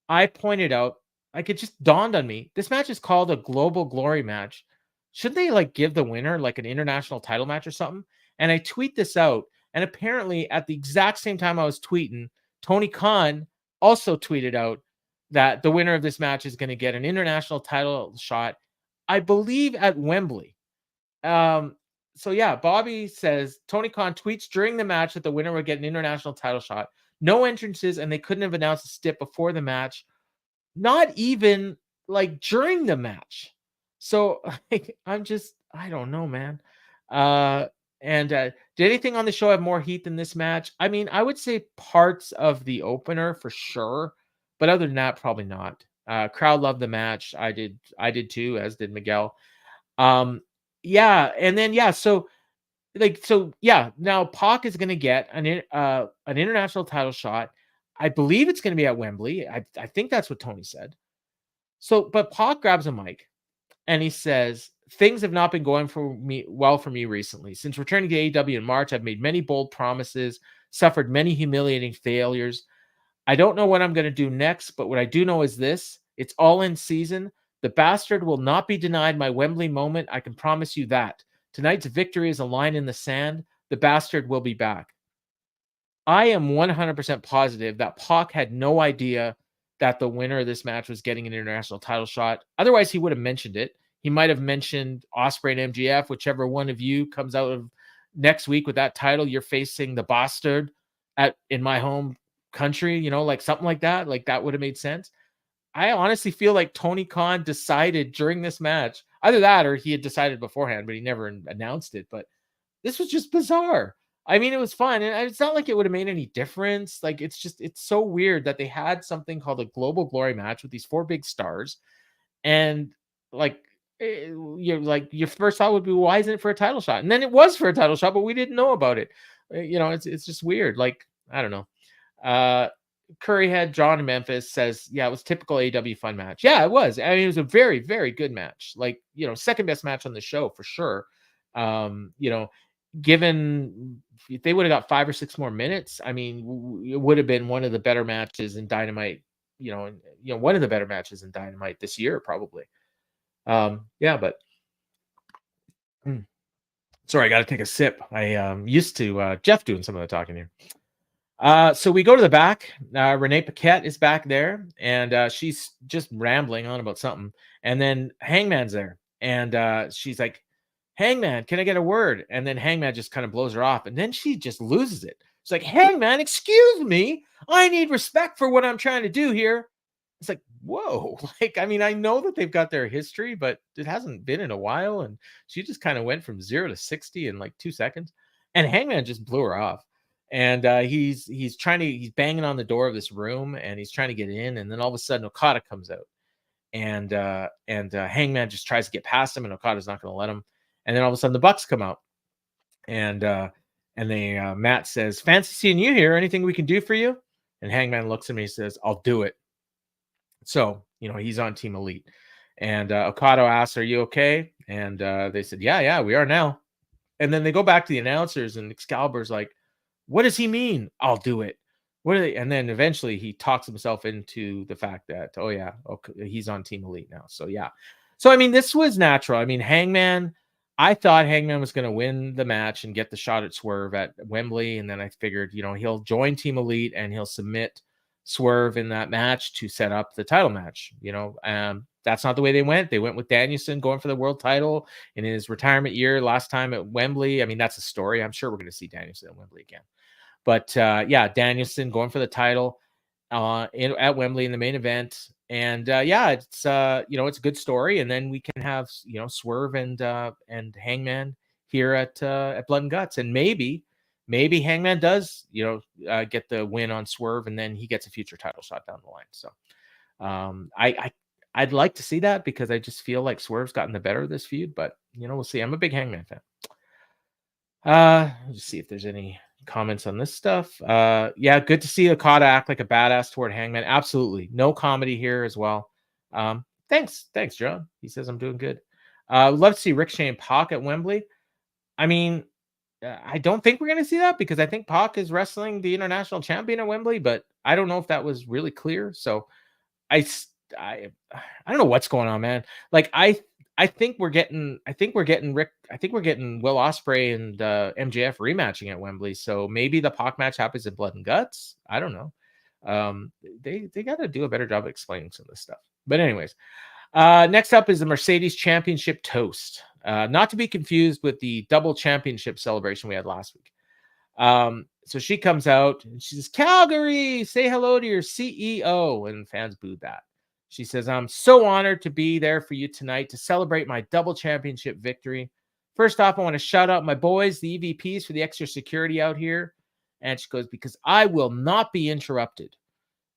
I pointed out, like, it just dawned on me, this match is called a Global Glory match. Should they like give the winner like an international title match or something? And I tweet this out, and apparently at the exact same time I was tweeting, Tony Khan also tweeted out that the winner of this match is going to get an international title shot, I believe at Wembley. So yeah, Bobby says Tony Khan tweets during the match that the winner would get an international title shot. No entrances, and they couldn't have announced a stip before the match. Not even like during the match. So like, I don't know, man. Did anything on the show have more heat than this match? I mean, I would say parts of the opener for sure, but other than that, probably not. Crowd loved the match. I did too, as did Miguel. So now Pac is going to get an international title shot. I believe it's going to be at Wembley. I think that's what Tony said. So, but Pac grabs a mic and he says, things have not been going well for me recently. Since returning to AEW in March, I've made many bold promises, suffered many humiliating failures. I don't know what I'm going to do next, but what I do know is this: it's all in season. The bastard will not be denied my Wembley moment. I can promise you that. Tonight's victory is a line in the sand. The bastard will be back. I am 100% positive that Pac had no idea that the winner of this match was getting an international title shot. Otherwise, he would have mentioned it. He might have mentioned Ospreay and MJF, whichever one of you comes out of next week with that title. You're facing the bastard in my home country, like something like that. Like that would have made sense. I honestly feel like Tony Khan decided during this match, either that or he had decided beforehand, but he never announced it. But this was just bizarre. I mean, it was fun, and it's not like it would have made any difference. Like, it's so weird that they had something called a Global Glory match with these 4 big stars, and your first thought would be, why isn't it for a title shot? And then it was for a title shot, but we didn't know about it. It's just weird. Like, I don't know. Curryhead John in Memphis says, yeah, it was typical AEW fun match. Yeah, it was. I mean, it was a very, very good match. Like, second best match on the show for sure. Given if they would have got 5 or 6 more minutes, I mean, it would have been one of the better matches in Dynamite, one of the better matches in Dynamite this year, probably. But sorry, I got to take a sip. I used to Jeff doing some of the talking here. So we go to the back. Renee Paquette is back there, and she's just rambling on about something. And then Hangman's there, and she's like, Hangman, can I get a word? And then Hangman just kind of blows her off, and then she just loses it. It's like, Hangman, excuse me, I need respect for what I'm trying to do here. It's like, whoa. Like, I mean, I know that they've got their history, but it hasn't been in a while, and she just kind of went from 0 to 60 in like 2 seconds, and Hangman just blew her off. And he's banging on the door of this room, and he's trying to get in, and then all of a sudden Okada comes out, and Hangman just tries to get past him, and Okada's not going to let him. And then all of a sudden the Bucks come out, and Matt says, fancy seeing you here. Anything we can do for you? And Hangman looks at me and says, I'll do it. So, he's on Team Elite. And Okada asks, are you okay? And they said, yeah, we are now. And then they go back to the announcers, and Excalibur's like, what does he mean? I'll do it. What are they? And then eventually he talks himself into the fact that, oh yeah, okay, he's on Team Elite now. So yeah. So, I mean, this was natural. I mean, I thought Hangman was going to win the match and get the shot at Swerve at Wembley. And then I figured, he'll join Team Elite and he'll submit Swerve in that match to set up the title match. That's not the way they went. They went with Danielson going for the world title in his retirement year last time at Wembley. I mean, that's a story. I'm sure we're going to see Danielson at Wembley again. But Danielson going for the title at Wembley in the main event. And it's it's a good story. And then we can have Swerve and Hangman here at Blood and Guts, and maybe maybe Hangman does, get the win on Swerve, and then he gets a future title shot down the line. So I'd like to see that because I just feel like Swerve's gotten the better of this feud, but we'll see. I'm a big Hangman fan. Let's see if there's any comments on this stuff. Yeah, good to see Okada act like a badass toward Hangman. Absolutely. No comedy here as well. Thanks, John. He says I'm doing good. Love to see Ricochet and Pac at Wembley. I mean, I don't think we're going to see that because I think Pac is wrestling the international champion at Wembley, but I don't know if that was really clear. So I don't know what's going on, man. Like I think we're getting Will Ospreay and MJF rematching at Wembley. So maybe the Pac match happens in Blood and Guts. I don't know. They got to do a better job of explaining some of this stuff. But anyways, next up is the Mercedes Championship toast. Not to be confused with the double championship celebration we had last week. So she comes out and she says, Calgary, say hello to your CEO. And fans booed that. She says, I'm so honored to be there for you tonight to celebrate my double championship victory. First off, I want to shout out my boys, the EVPs, for the extra security out here. And she goes, because I will not be interrupted.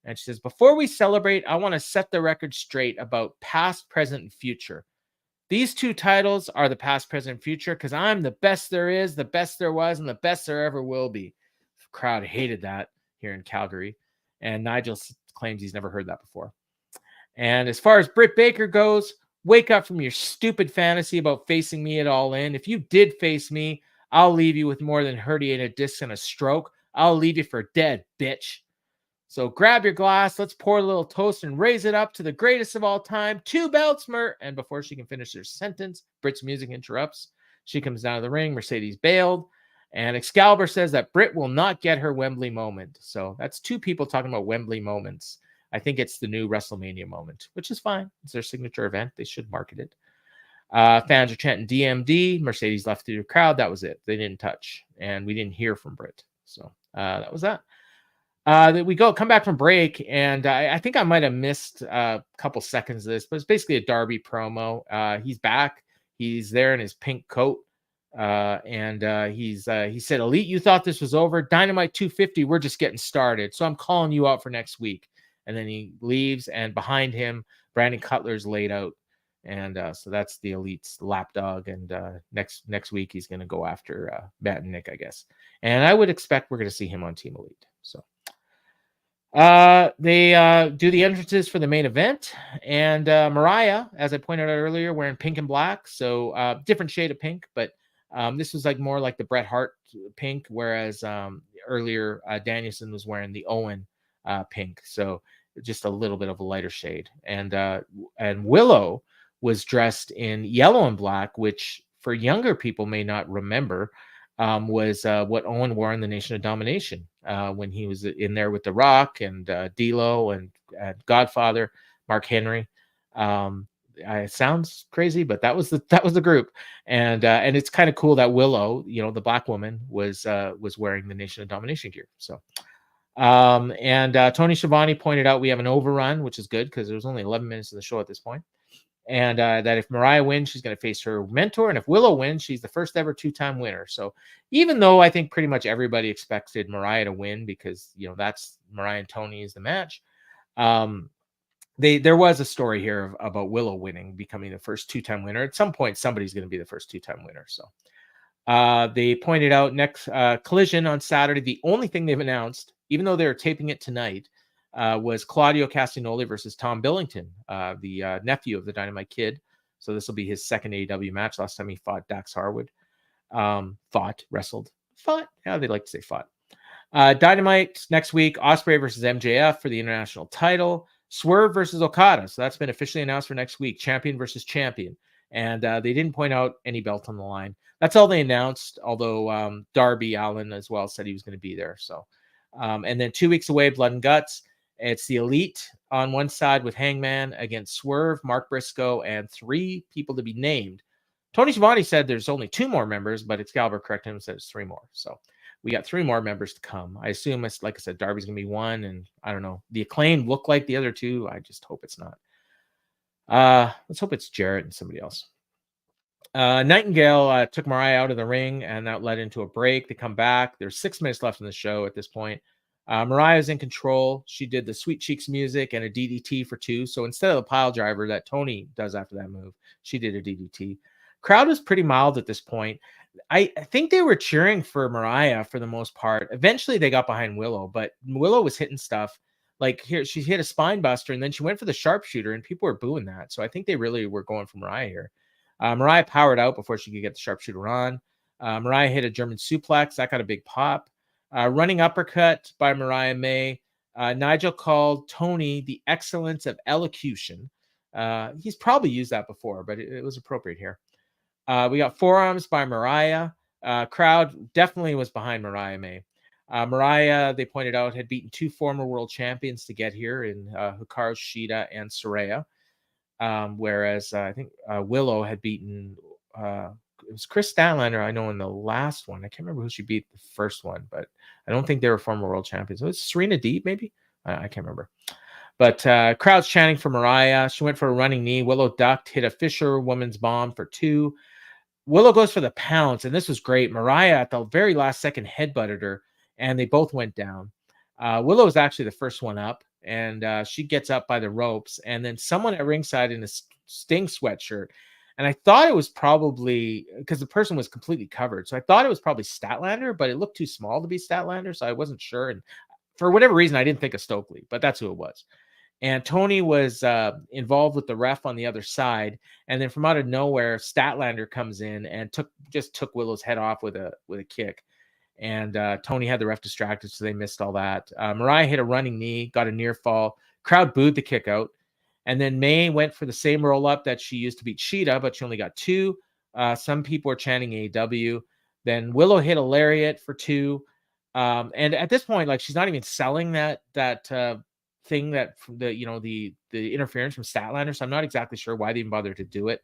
And she says, before we celebrate, I want to set the record straight about past, present, and future. These two titles are the past, present, future because I'm the best there is, the best there was, and the best there ever will be. The crowd hated that here in Calgary. And Nigel claims he's never heard that before. And as far as Britt Baker goes, wake up from your stupid fantasy about facing me at All In. If you did face me, I'll leave you with more than herniated discs and a stroke. I'll leave you for dead, bitch. So grab your glass, let's pour a little toast and raise it up to the greatest of all time, 2 belts, Mert. And before she can finish her sentence, Britt's music interrupts. She comes down to the ring, Mercedes bailed, and Excalibur says that Britt will not get her Wembley moment. So that's 2 people talking about Wembley moments. I think it's the new WrestleMania moment, which is fine. It's their signature event. They should market it. Fans are chanting DMD. Mercedes left through the crowd. That was it. They didn't touch, and we didn't hear from Britt. So that was that. We come back from break, and I think I might have missed a couple seconds of this, but it's basically a Darby promo. He's back. He's there in his pink coat, and he said, Elite, you thought this was over. Dynamite 250, we're just getting started. So I'm calling you out for next week. And then he leaves, and behind him, Brandon Cutler's laid out. And so that's the Elite's lapdog. And next week, he's going to go after Matt and Nick, I guess. And I would expect we're going to see him on Team Elite. So they do the entrances for the main event. And Mariah, as I pointed out earlier, wearing pink and black. So different shade of pink. But this was more like the Bret Hart pink, whereas earlier Danielson was wearing the Owen pink. So just a little bit of a lighter shade. And Willow was dressed in yellow and black, which for younger people may not remember, was what Owen wore in the Nation of Domination when he was in there with The Rock and D'Lo and Godfather, Mark Henry. It sounds crazy, but that was the group. And it's kind of cool that Willow, the black woman, was wearing the Nation of Domination gear. So Tony Schiavone pointed out we have an overrun, which is good because there was only 11 minutes of the show at this point. And that if Mariah wins, she's going to face her mentor. And if Willow wins, she's the first ever 2-time winner. So even though I think pretty much everybody expected Mariah to win because, that's Mariah and Tony is the match. There was a story here about Willow winning, becoming the first 2-time winner. At some point, somebody's going to be the first 2-time winner. So they pointed out next Collision on Saturday. The only thing they've announced, even though they're taping it tonight, was Claudio Castagnoli versus Tom Billington, the nephew of the Dynamite Kid. So this will be his second AEW match. Last time he fought Dax Harwood. Wrestled. Yeah, they like to say fought. Dynamite next week, Ospreay versus MJF for the international title. Swerve versus Okada. So that's been officially announced for next week. Champion versus champion. And they didn't point out any belt on the line. That's all they announced, although Darby Allin as well said he was going to be there. So, and then 2 weeks away, Blood and Guts. It's the Elite on one side with Hangman against Swerve, Mark Briscoe, and 3 people to be named. Tony Schiavone said there's only 2 more members, but Excalibur corrected him and said it's 3 more. So we got 3 more members to come. I assume it's, like I said, Darby's going to be 1, and I don't know. The Acclaimed look like the other 2. I just hope it's not. Let's hope it's Jarrett and somebody else. Nightingale took Mariah out of the ring, and that led into a break. They come back. There's 6 minutes left in the show at this point. Mariah's in control. She did the Sweet Cheeks music and a DDT for 2. So instead of the pile driver that Tony does after that move, she did a DDT. Crowd was pretty mild at this point. I think they were cheering for Mariah for the most part. Eventually, they got behind Willow, but Willow was hitting stuff. Like here, she hit a spine buster, and then she went for the sharpshooter, and people were booing that. So I think they really were going for Mariah here. Mariah powered out before she could get the sharpshooter on. Mariah hit a German suplex. That got a big pop. Running uppercut by Mariah May. Nigel called Tony the excellence of elocution. He's probably used that before, but it was appropriate here. We got forearms by Mariah. Crowd definitely was behind Mariah May. Mariah, they pointed out, had beaten 2 former world champions to get here in Hikaru Shida and Saraya. Whereas I think Willow had beaten it was Chris Statlander, I know, in the last one. I can't remember who she beat the first one, but I don't think they were former world champions. It was Serena Deeb, maybe? I can't remember. But crowd's chanting for Mariah. She went for a running knee. Willow ducked, hit a Fisher woman's bomb for 2. Willow goes for the pounce, and this was great. Mariah, at the very last second, headbutted her, and they both went down. Willow was actually the first one up, and she gets up by the ropes, and then someone at ringside in a Sting sweatshirt. And I thought it was probably because the person was completely covered. So I thought it was probably Statlander, but it looked too small to be Statlander. So I wasn't sure. And for whatever reason, I didn't think of Stokely, but that's who it was. And Tony was involved with the ref on the other side. And then from out of nowhere, Statlander comes in and took Willow's head off with a kick. And Tony had the ref distracted, so they missed all that. Mariah hit a running knee, got a near fall. Crowd booed the kick out. And then May went for the same roll-up that she used to beat Shida, but she only got 2. Some people are chanting AEW. Then Willow hit a lariat for 2. And at this point, like, she's not even selling that thing that the interference from Statlander. So I'm not exactly sure why they even bothered to do it.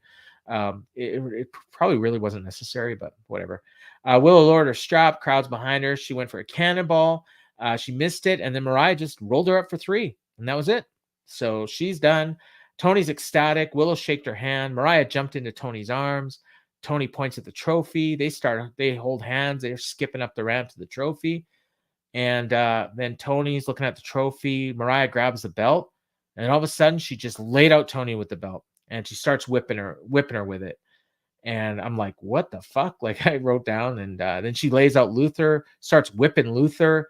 It probably really wasn't necessary, but whatever. Willow lowered her strap. Crowd's behind her. She went for a cannonball. She missed it. And then Mariah just rolled her up for 3. And that was it. So she's done. Tony's ecstatic. Willow shaked her hand. Mariah jumped into Tony's arms. Tony points at the trophy. They hold hands. They're skipping up the ramp to the trophy. And then Tony's looking at the trophy. Mariah grabs the belt. And all of a sudden, she just laid out Tony with the belt. And she starts whipping her with it. And I'm like, what the fuck? Like, I wrote down. And then she lays out Luther, starts whipping Luther.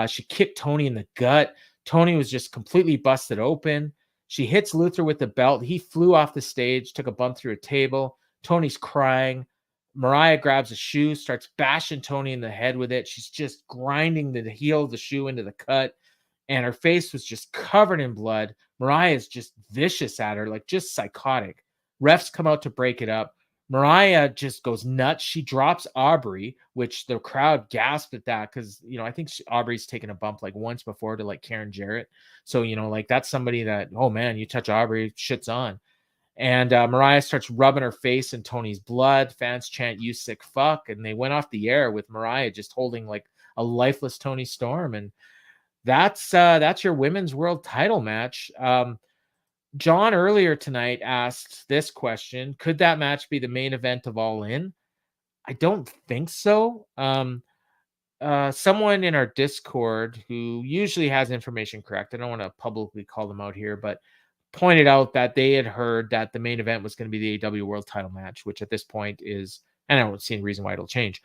She kicked Tony in the gut. Tony was just completely busted open. She hits Luther with the belt. He flew off the stage, took a bump through a table. Tony's crying. Mariah grabs a shoe, starts bashing Tony in the head with it. She's just grinding the heel of the shoe into the cut. And her face was just covered in blood. Mariah is just vicious at her, like just psychotic. Refs come out to break it up. Mariah just goes nuts. She drops Aubrey, which the crowd gasped at that because, I think Aubrey's taken a bump like once before to like Karen Jarrett. So, like that's somebody that, oh man, you touch Aubrey, shit's on. And Mariah starts rubbing her face in Tony's blood. Fans chant, "You sick fuck." And they went off the air with Mariah just holding like a lifeless Tony Storm. And that's your women's world title match. John earlier tonight asked this question: could that match be the main event of All In? I don't think so. Someone in our Discord who usually has information correct, I don't want to publicly call them out here, but pointed out that they had heard that the main event was going to be the AEW World Title match, which at this point is, and I don't see any reason why it'll change,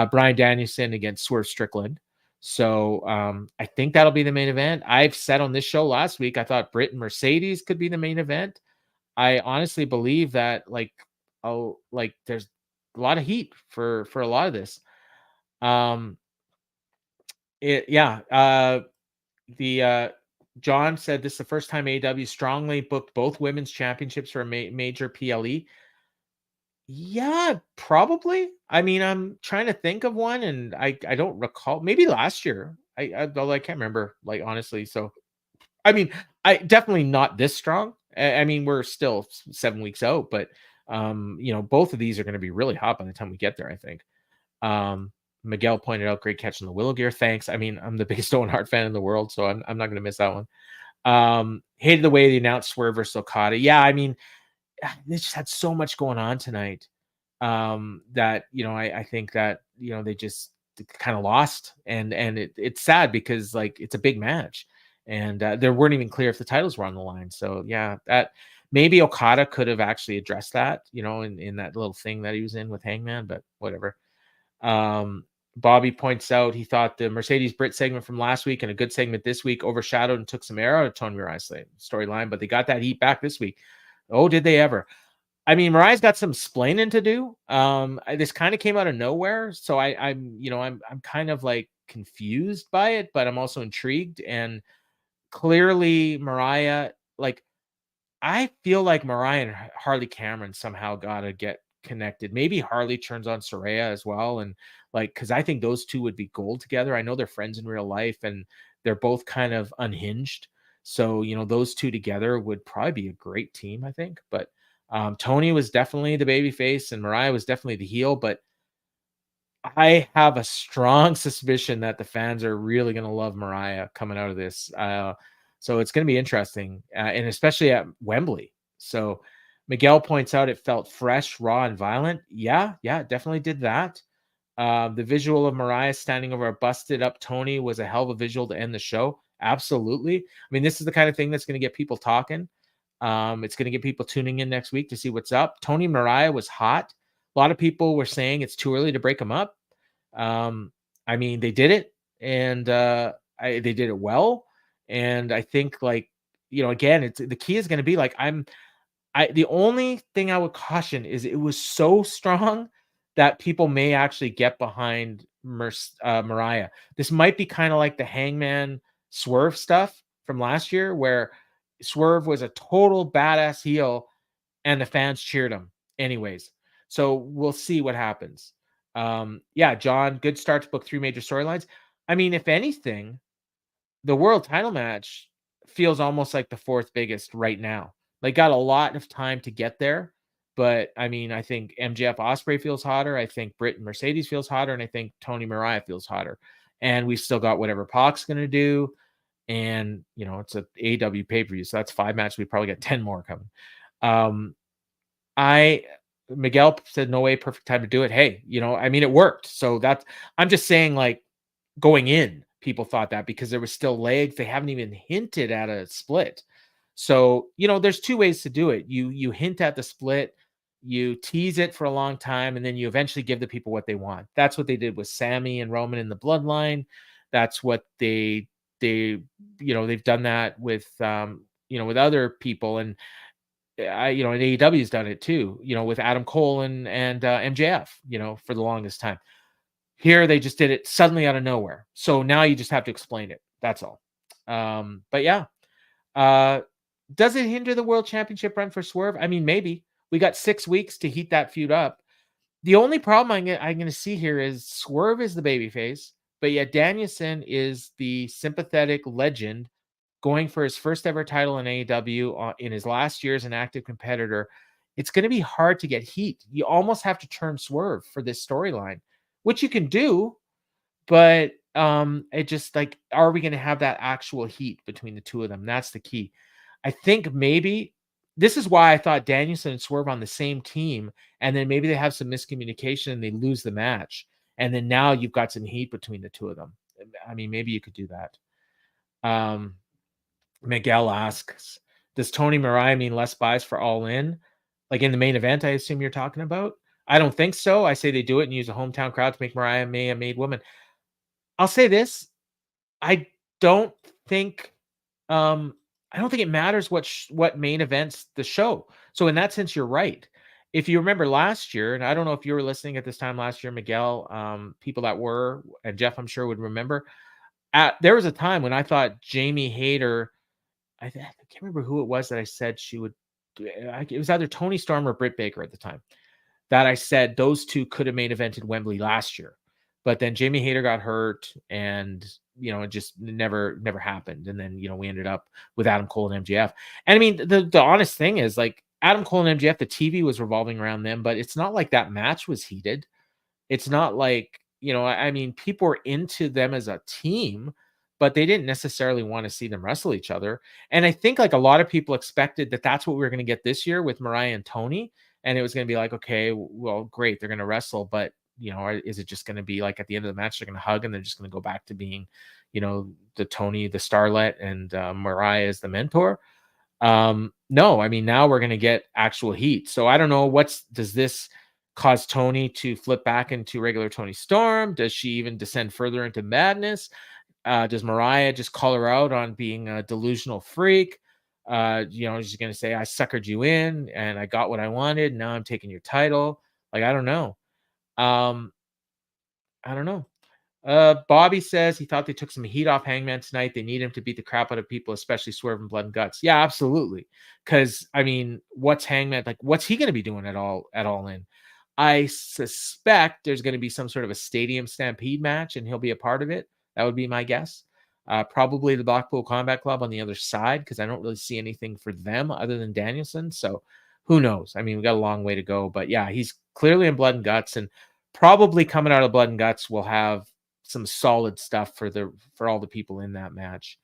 Bryan Danielson against Swerve Strickland. So I think that'll be the main event. I've said on this show last week, I thought Britt and Mercedes could be the main event. I honestly believe that there's a lot of heat for a lot of this. John said this is the first time AEW strongly booked both women's championships for a major PLE. Yeah, probably. I mean, I'm trying to think of one, and I don't recall. Maybe last year. Although I can't remember, like, honestly. So, I mean, I definitely not this strong. I mean, we're still 7 weeks out, but both of these are going to be really hot by the time we get there, I think. Miguel pointed out, great catch on the Willow gear. Thanks. I mean, I'm the biggest Owen Hart fan in the world, so I'm not going to miss that one. Hated the way they announced Swerve versus Okada. Yeah, I mean, they just had so much going on tonight. that, I think that, they just kind of lost, and it's sad because like it's a big match, and they weren't even clear if the titles were on the line. So yeah, that maybe Okada could have actually addressed that, in that little thing that he was in with Hangman, but whatever. Bobby points out he thought the Mercedes Britt segment from last week and a good segment this week overshadowed and took some air out of Tony Mariah's storyline, but they got that heat back this week. Oh, did they ever? I mean, Mariah's got some splaining to do. This kind of came out of nowhere, so I'm kind of like confused by it, but I'm also intrigued. And clearly, Mariah, like, I feel like Mariah and Harley Cameron somehow got to get connected. Maybe Harley turns on Saraya as well, and like, because I think those two would be gold together. I know they're friends in real life, and they're both kind of unhinged. So those two together would probably be a great team, I think. But Tony was definitely the baby face, and Mariah was definitely the heel. But I have a strong suspicion that the fans are really going to love Mariah coming out of this. So it's going to be interesting, and especially at Wembley. So Miguel points out it felt fresh, raw, and violent. Yeah, it definitely did that. The visual of Mariah standing over a busted up Tony was a hell of a visual to end the show. Absolutely. I mean, this is the kind of thing that's going to get people talking. It's going to get people tuning in next week to see what's up. Tony and Mariah was hot. A lot of people were saying it's too early to break them up. I mean, they did it, and they did it well. And I think, like, again, it's the key is going to be like, the only thing I would caution is it was so strong that people may actually get behind Mariah. This might be kind of like the Hangman Swerve stuff from last year, where Swerve was a total badass heel and the fans cheered him anyways. So we'll see what happens. Yeah, John, good start to book 3 major storylines. I mean, if anything, the world title match feels almost like the 4th biggest right now. Like, got a lot of time to get there. But I mean, I think MJF Ospreay feels hotter. I think Britt and Mercedes feels hotter. And I think Tony Mariah feels hotter. And we've still got whatever Pac's going to do. And, it's a AEW pay-per-view. So that's 5 matches. We probably got 10 more coming. Miguel said, no way, perfect time to do it. Hey, I mean, it worked. So I'm just saying, like, going in, people thought that because there was still legs. They haven't even hinted at a split. So, there's 2 ways to do it. You hint at the split, you tease it for a long time, and then you eventually give the people what they want. That's what they did with Sammy and Roman in the Bloodline. That's what they've done that with, with other people. And and AEW's done it too, with Adam Cole and MJF, for the longest time. Here, they just did it suddenly out of nowhere. So now you just have to explain it. That's all. But yeah. Does it hinder the world championship run for Swerve? I mean, maybe. We got 6 weeks to heat that feud up. The only problem I'm going to see here is Swerve is the babyface, but yet Danielson is the sympathetic legend going for his first ever title in AEW in his last year as an active competitor. It's going to be hard to get heat. You almost have to turn Swerve for this storyline, which you can do, but it just, like, are we going to have that actual heat between the two of them? That's the key. I think maybe this is why I thought Danielson and Swerve on the same team, and then maybe they have some miscommunication and they lose the match, and then now you've got some heat between the two of them. I mean, maybe you could do that. Miguel asks, does Tony Mariah mean less buys for All In? Like in the main event, I assume you're talking about? I don't think so. I say they do it and use a hometown crowd to make Mariah May a made woman. I'll say this. I don't think it matters what main events the show. So in that sense, you're right. If you remember last year, and I don't know if you were listening at this time last year, Miguel, people that were, and Jeff, I'm sure would remember, there was a time when I thought Jamie Hayter, I can't remember who it was that I said she would, it was either Tony Storm or Britt Baker at the time, that I said those two could have main evented Wembley last year. But then Jamie Hayter got hurt, and it just never happened. And then we ended up with Adam Cole and MJF. And I mean, the honest thing is, like, Adam Cole and MJF, the TV was revolving around them, but it's not like that match was heated. It's not like, I mean, people were into them as a team, but they didn't necessarily want to see them wrestle each other. And I think, like, a lot of people expected that that's what we were going to get this year with Mariah and Tony. and it was going to be like, okay, well, great, they're going to wrestle, but is it just going to be like at the end of the match they're going to hug and they're just going to go back to being, the Tony, the starlet, and Mariah is the mentor? No, I mean, now we're going to get actual heat. So I don't know, does this cause Tony to flip back into regular Tony Storm? Does she even descend further into madness? Does Mariah just call her out on being a delusional freak? She's going to say, I suckered you in and I got what I wanted. Now I'm taking your title. Like, I don't know. I don't know. Bobby says he thought they took some heat off Hangman tonight. They need him to beat the crap out of people, especially Swerve and Blood and Guts. Yeah, absolutely. Because I mean, what's Hangman like? What's he going to be doing at all in? I suspect there's going to be some sort of a stadium stampede match, and he'll be a part of it. That would be my guess. Probably the Blackpool Combat Club on the other side, because I don't really see anything for them other than Danielson. So who knows? I mean, we got a long way to go, but yeah, he's clearly in Blood and Guts, and probably coming out of Blood and Guts will have some solid stuff for all the people in that match.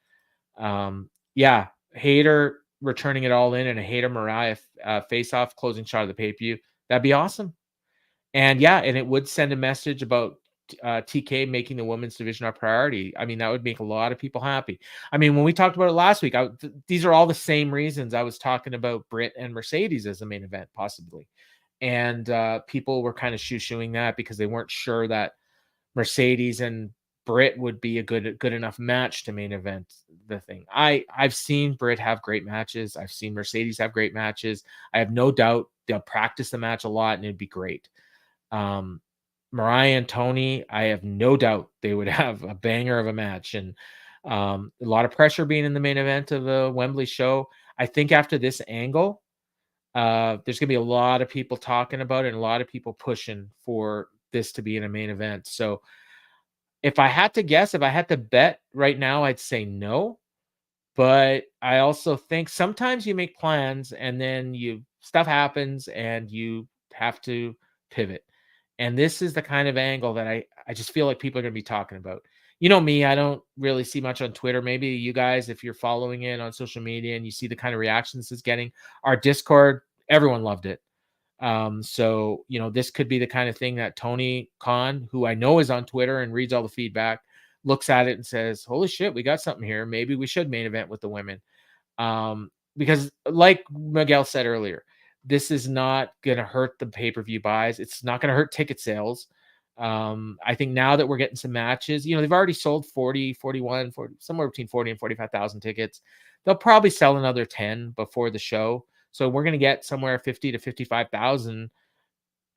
Yeah, Hayter returning it all in, and a Hayter Mariah face off closing shot of the pay-per-view. That'd be awesome. And yeah, and it would send a message about TK making the women's division our priority. I mean, that would make a lot of people happy. I mean, when we talked about it last week, these are all the same reasons I was talking about Britt and Mercedes as the main event, possibly. And people were kind of shoo-shooing that because they weren't sure that Mercedes and Britt would be a good enough match to main event the thing. I've seen Britt have great matches. I've seen Mercedes have great matches. I have no doubt they'll practice the match a lot and it'd be great. Mariah and Tony, I have no doubt they would have a banger of a match, and a lot of pressure being in the main event of the Wembley show. I think after this angle, there's gonna be a lot of people talking about it and a lot of people pushing for this to be in a main event. So if I had to guess, if I had to bet right now, I'd say no. But I also think sometimes you make plans and then stuff happens and you have to pivot. And this is the kind of angle that I just feel like people are going to be talking about. You know me, I don't really see much on Twitter. Maybe you guys, if you're following it on social media and you see the kind of reactions it's getting, our Discord, everyone loved it. So, this could be the kind of thing that Tony Khan, who I know is on Twitter and reads all the feedback, looks at it and says, holy shit, we got something here. Maybe we should main event with the women. Because like Miguel said earlier, this is not going to hurt the pay-per-view buys. It's not going to hurt ticket sales. I think now that we're getting some matches, they've already sold 40, 41, 40, somewhere between 40 and 45,000 tickets. They'll probably sell another 10 before the show. So we're going to get somewhere 50 to 55,000,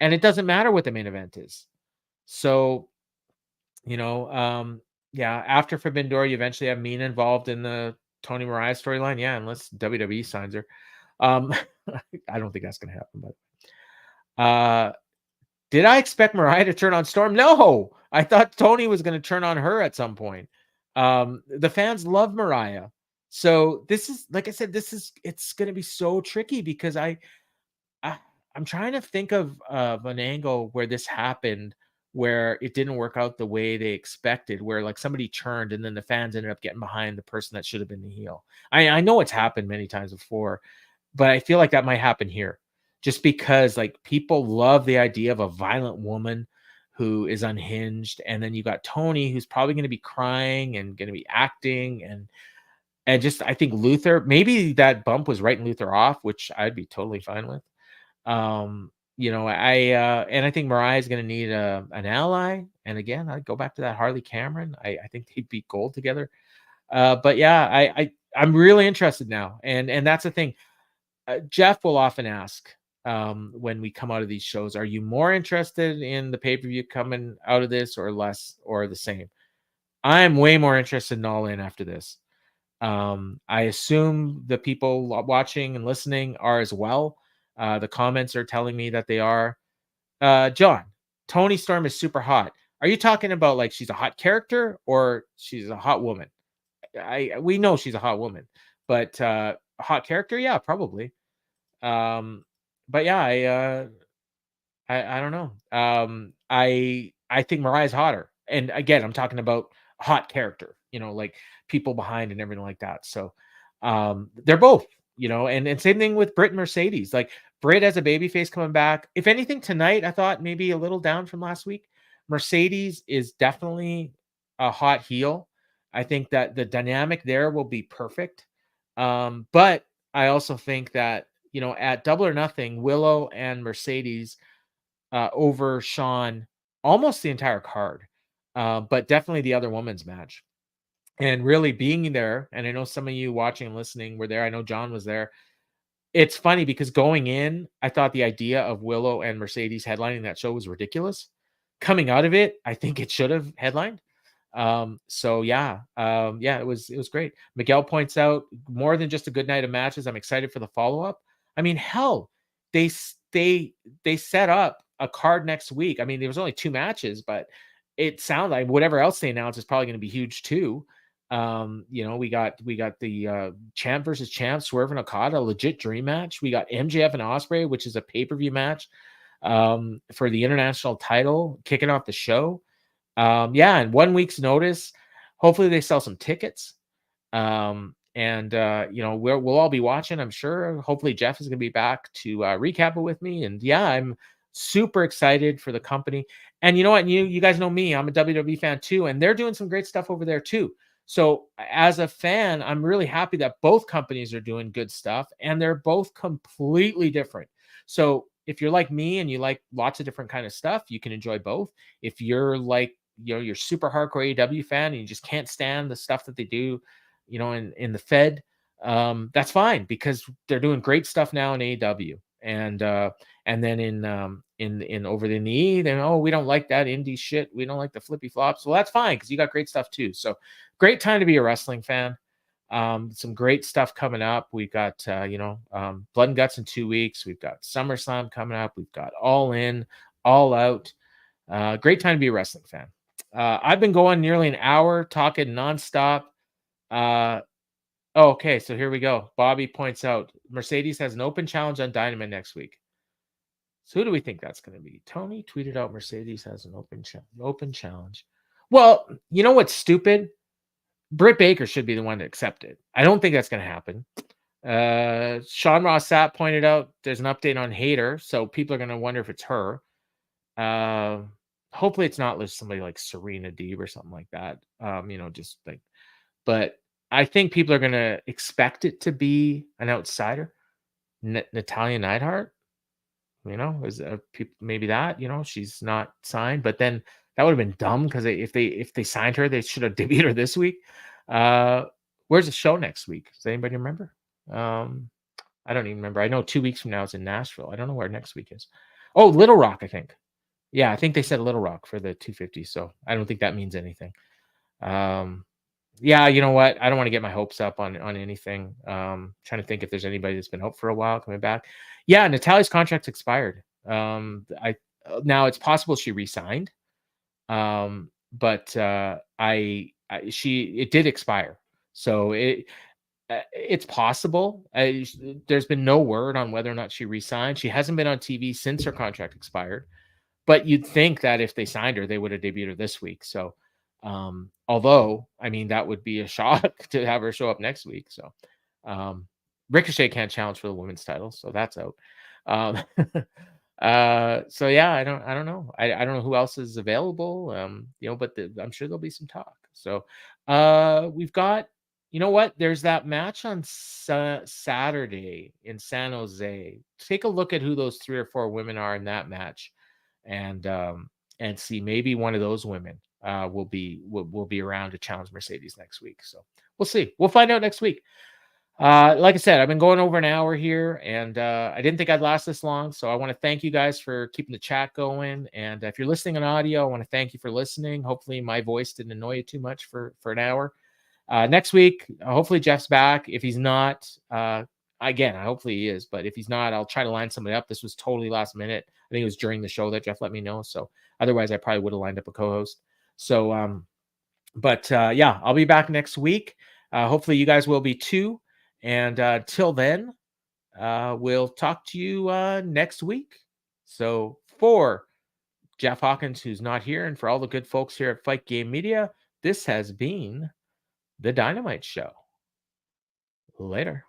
and it doesn't matter what the main event is. So, yeah, after Forbidden Door, you eventually have Mina involved in the Tony Mariah storyline. Yeah, unless WWE signs her. I don't think that's going to happen. But did I expect Mariah to turn on Storm? No, I thought Tony was going to turn on her at some point. The fans love Mariah. So this is, like I said, it's going to be so tricky because I'm trying to think of an angle where this happened, where it didn't work out the way they expected, where like somebody turned and then the fans ended up getting behind the person that should have been the heel. I know it's happened many times before, but I feel like that might happen here just because like people love the idea of a violent woman who is unhinged. And then you got Tony, who's probably going to be crying and going to be acting. And just, I think Luther, maybe that bump was writing Luther off, which I'd be totally fine with. And I think Mariah is going to need an ally. And again, I'd go back to that Harley Cameron. I think they'd beat gold together. But yeah, I'm really interested now. And that's the thing. Jeff will often ask when we come out of these shows, are you more interested in the pay-per-view coming out of this or less or the same? I'm way more interested in All In after this. I assume the people watching and listening are as well. The comments are telling me that they are. John, Tony Storm is super hot. Are you talking about like she's a hot character or she's a hot woman? We know she's a hot woman, but a hot character, yeah, probably. But yeah, I don't know. I think Mariah's hotter, and again, I'm talking about hot character. Like people behind and everything like that. So they're both and same thing with Britt and Mercedes. Like Britt as a babyface coming back. If anything, tonight I thought maybe a little down from last week. Mercedes is definitely a hot heel. I think that the dynamic there will be perfect. But I also think that, at Double or Nothing, Willow and Mercedes overshone almost the entire card, but definitely the other women's match. And really being there, and I know some of you watching and listening were there. I know John was there. It's funny because going in, I thought the idea of Willow and Mercedes headlining that show was ridiculous. Coming out of it, I think it should have headlined. So yeah, it was great. Miguel points out more than just a good night of matches. I'm excited for the follow up. I mean, hell, they set up a card next week. I mean, there was only 2 matches, but it sounds like whatever else they announced is probably going to be huge too. We got the champ versus champ, Swerve and Okada, a legit dream match. We got MJF and Ospreay, which is a pay-per-view match for the international title, kicking off the show. And 1 week's notice. Hopefully they sell some tickets. We'll all be watching, I'm sure. Hopefully Jeff is going to be back to recap it with me. And yeah, I'm super excited for the company. And you know what? You guys know me. I'm a WWE fan too, and they're doing some great stuff over there too. So as a fan, I'm really happy that both companies are doing good stuff, and they're both completely different. So if you're like me and you like lots of different kind of stuff, you can enjoy both. If you're like, you're super hardcore AEW fan and you just can't stand the stuff that they do, in the Fed, that's fine, because they're doing great stuff now in AEW. And then in over in the E, then we don't like that indie shit. We don't like the flippy flops. Well, that's fine, because you got great stuff too. So great time to be a wrestling fan. Some great stuff coming up. We've got Blood and Guts in 2 weeks. We've got SummerSlam coming up. We've got All In, All Out. Great time to be a wrestling fan. I've been going nearly an hour talking nonstop. Okay, so here we go. Bobby points out Mercedes has an open challenge on Dynamite next week. So who do we think that's going to be? Tony tweeted out Mercedes has an open challenge. Well, you know what's stupid? Britt Baker should be the one to accept it. I don't think that's going to happen. Sean Ross Sapp pointed out there's an update on Hater, so people are going to wonder if it's her. Hopefully it's not somebody like Serena Deeb or something like that. But I think people are going to expect it to be an outsider. Natalia Neidhart, is maybe that, she's not signed, but then that would have been dumb, because if they signed her, they should have debuted her this week. Where's the show next week? Does anybody remember? I don't even remember. I know 2 weeks from now it's in Nashville. I don't know where next week is. Oh, Little Rock, I think. Yeah, I think they said Little Rock for the 250. So I don't think that means anything. Yeah, you know what? I don't want to get my hopes up on anything. Trying to think if there's anybody that's been hoped for a while coming back. Yeah, Natalia's contract's expired. Now it's possible she re-signed. But it did expire. So it's possible. There's been no word on whether or not she re-signed. She hasn't been on TV since her contract expired. But you'd think that if they signed her, they would have debuted her this week. So, although, I mean, that would be a shock to have her show up next week. So, Ricochet can't challenge for the women's title, so that's out. So yeah, I don't know. I don't know who else is available. But I'm sure there'll be some talk. So, we've got, you know what? There's that match on Saturday in San Jose. Take a look at who those 3 or 4 women are in that match. And see, maybe one of those women will be around to challenge Mercedes next week. So we'll see. We'll find out next week. Like I said, I've been going over an hour here, and I didn't think I'd last this long. So I want to thank you guys for keeping the chat going. And if you're listening on audio, I want to thank you for listening. Hopefully my voice didn't annoy you too much for an hour. Next week, hopefully Jeff's back. If he's not, again, hopefully he is, but if he's not, I'll try to line somebody up. This was totally last minute. I think it was during the show that Jeff let me know. So otherwise I probably would have lined up a co-host. So, yeah, I'll be back next week. Hopefully you guys will be too. And till then, we'll talk to you next week. So for Jeff Hawkins, who's not here, and for all the good folks here at Fight Game Media, this has been the Dynamite Show. Later.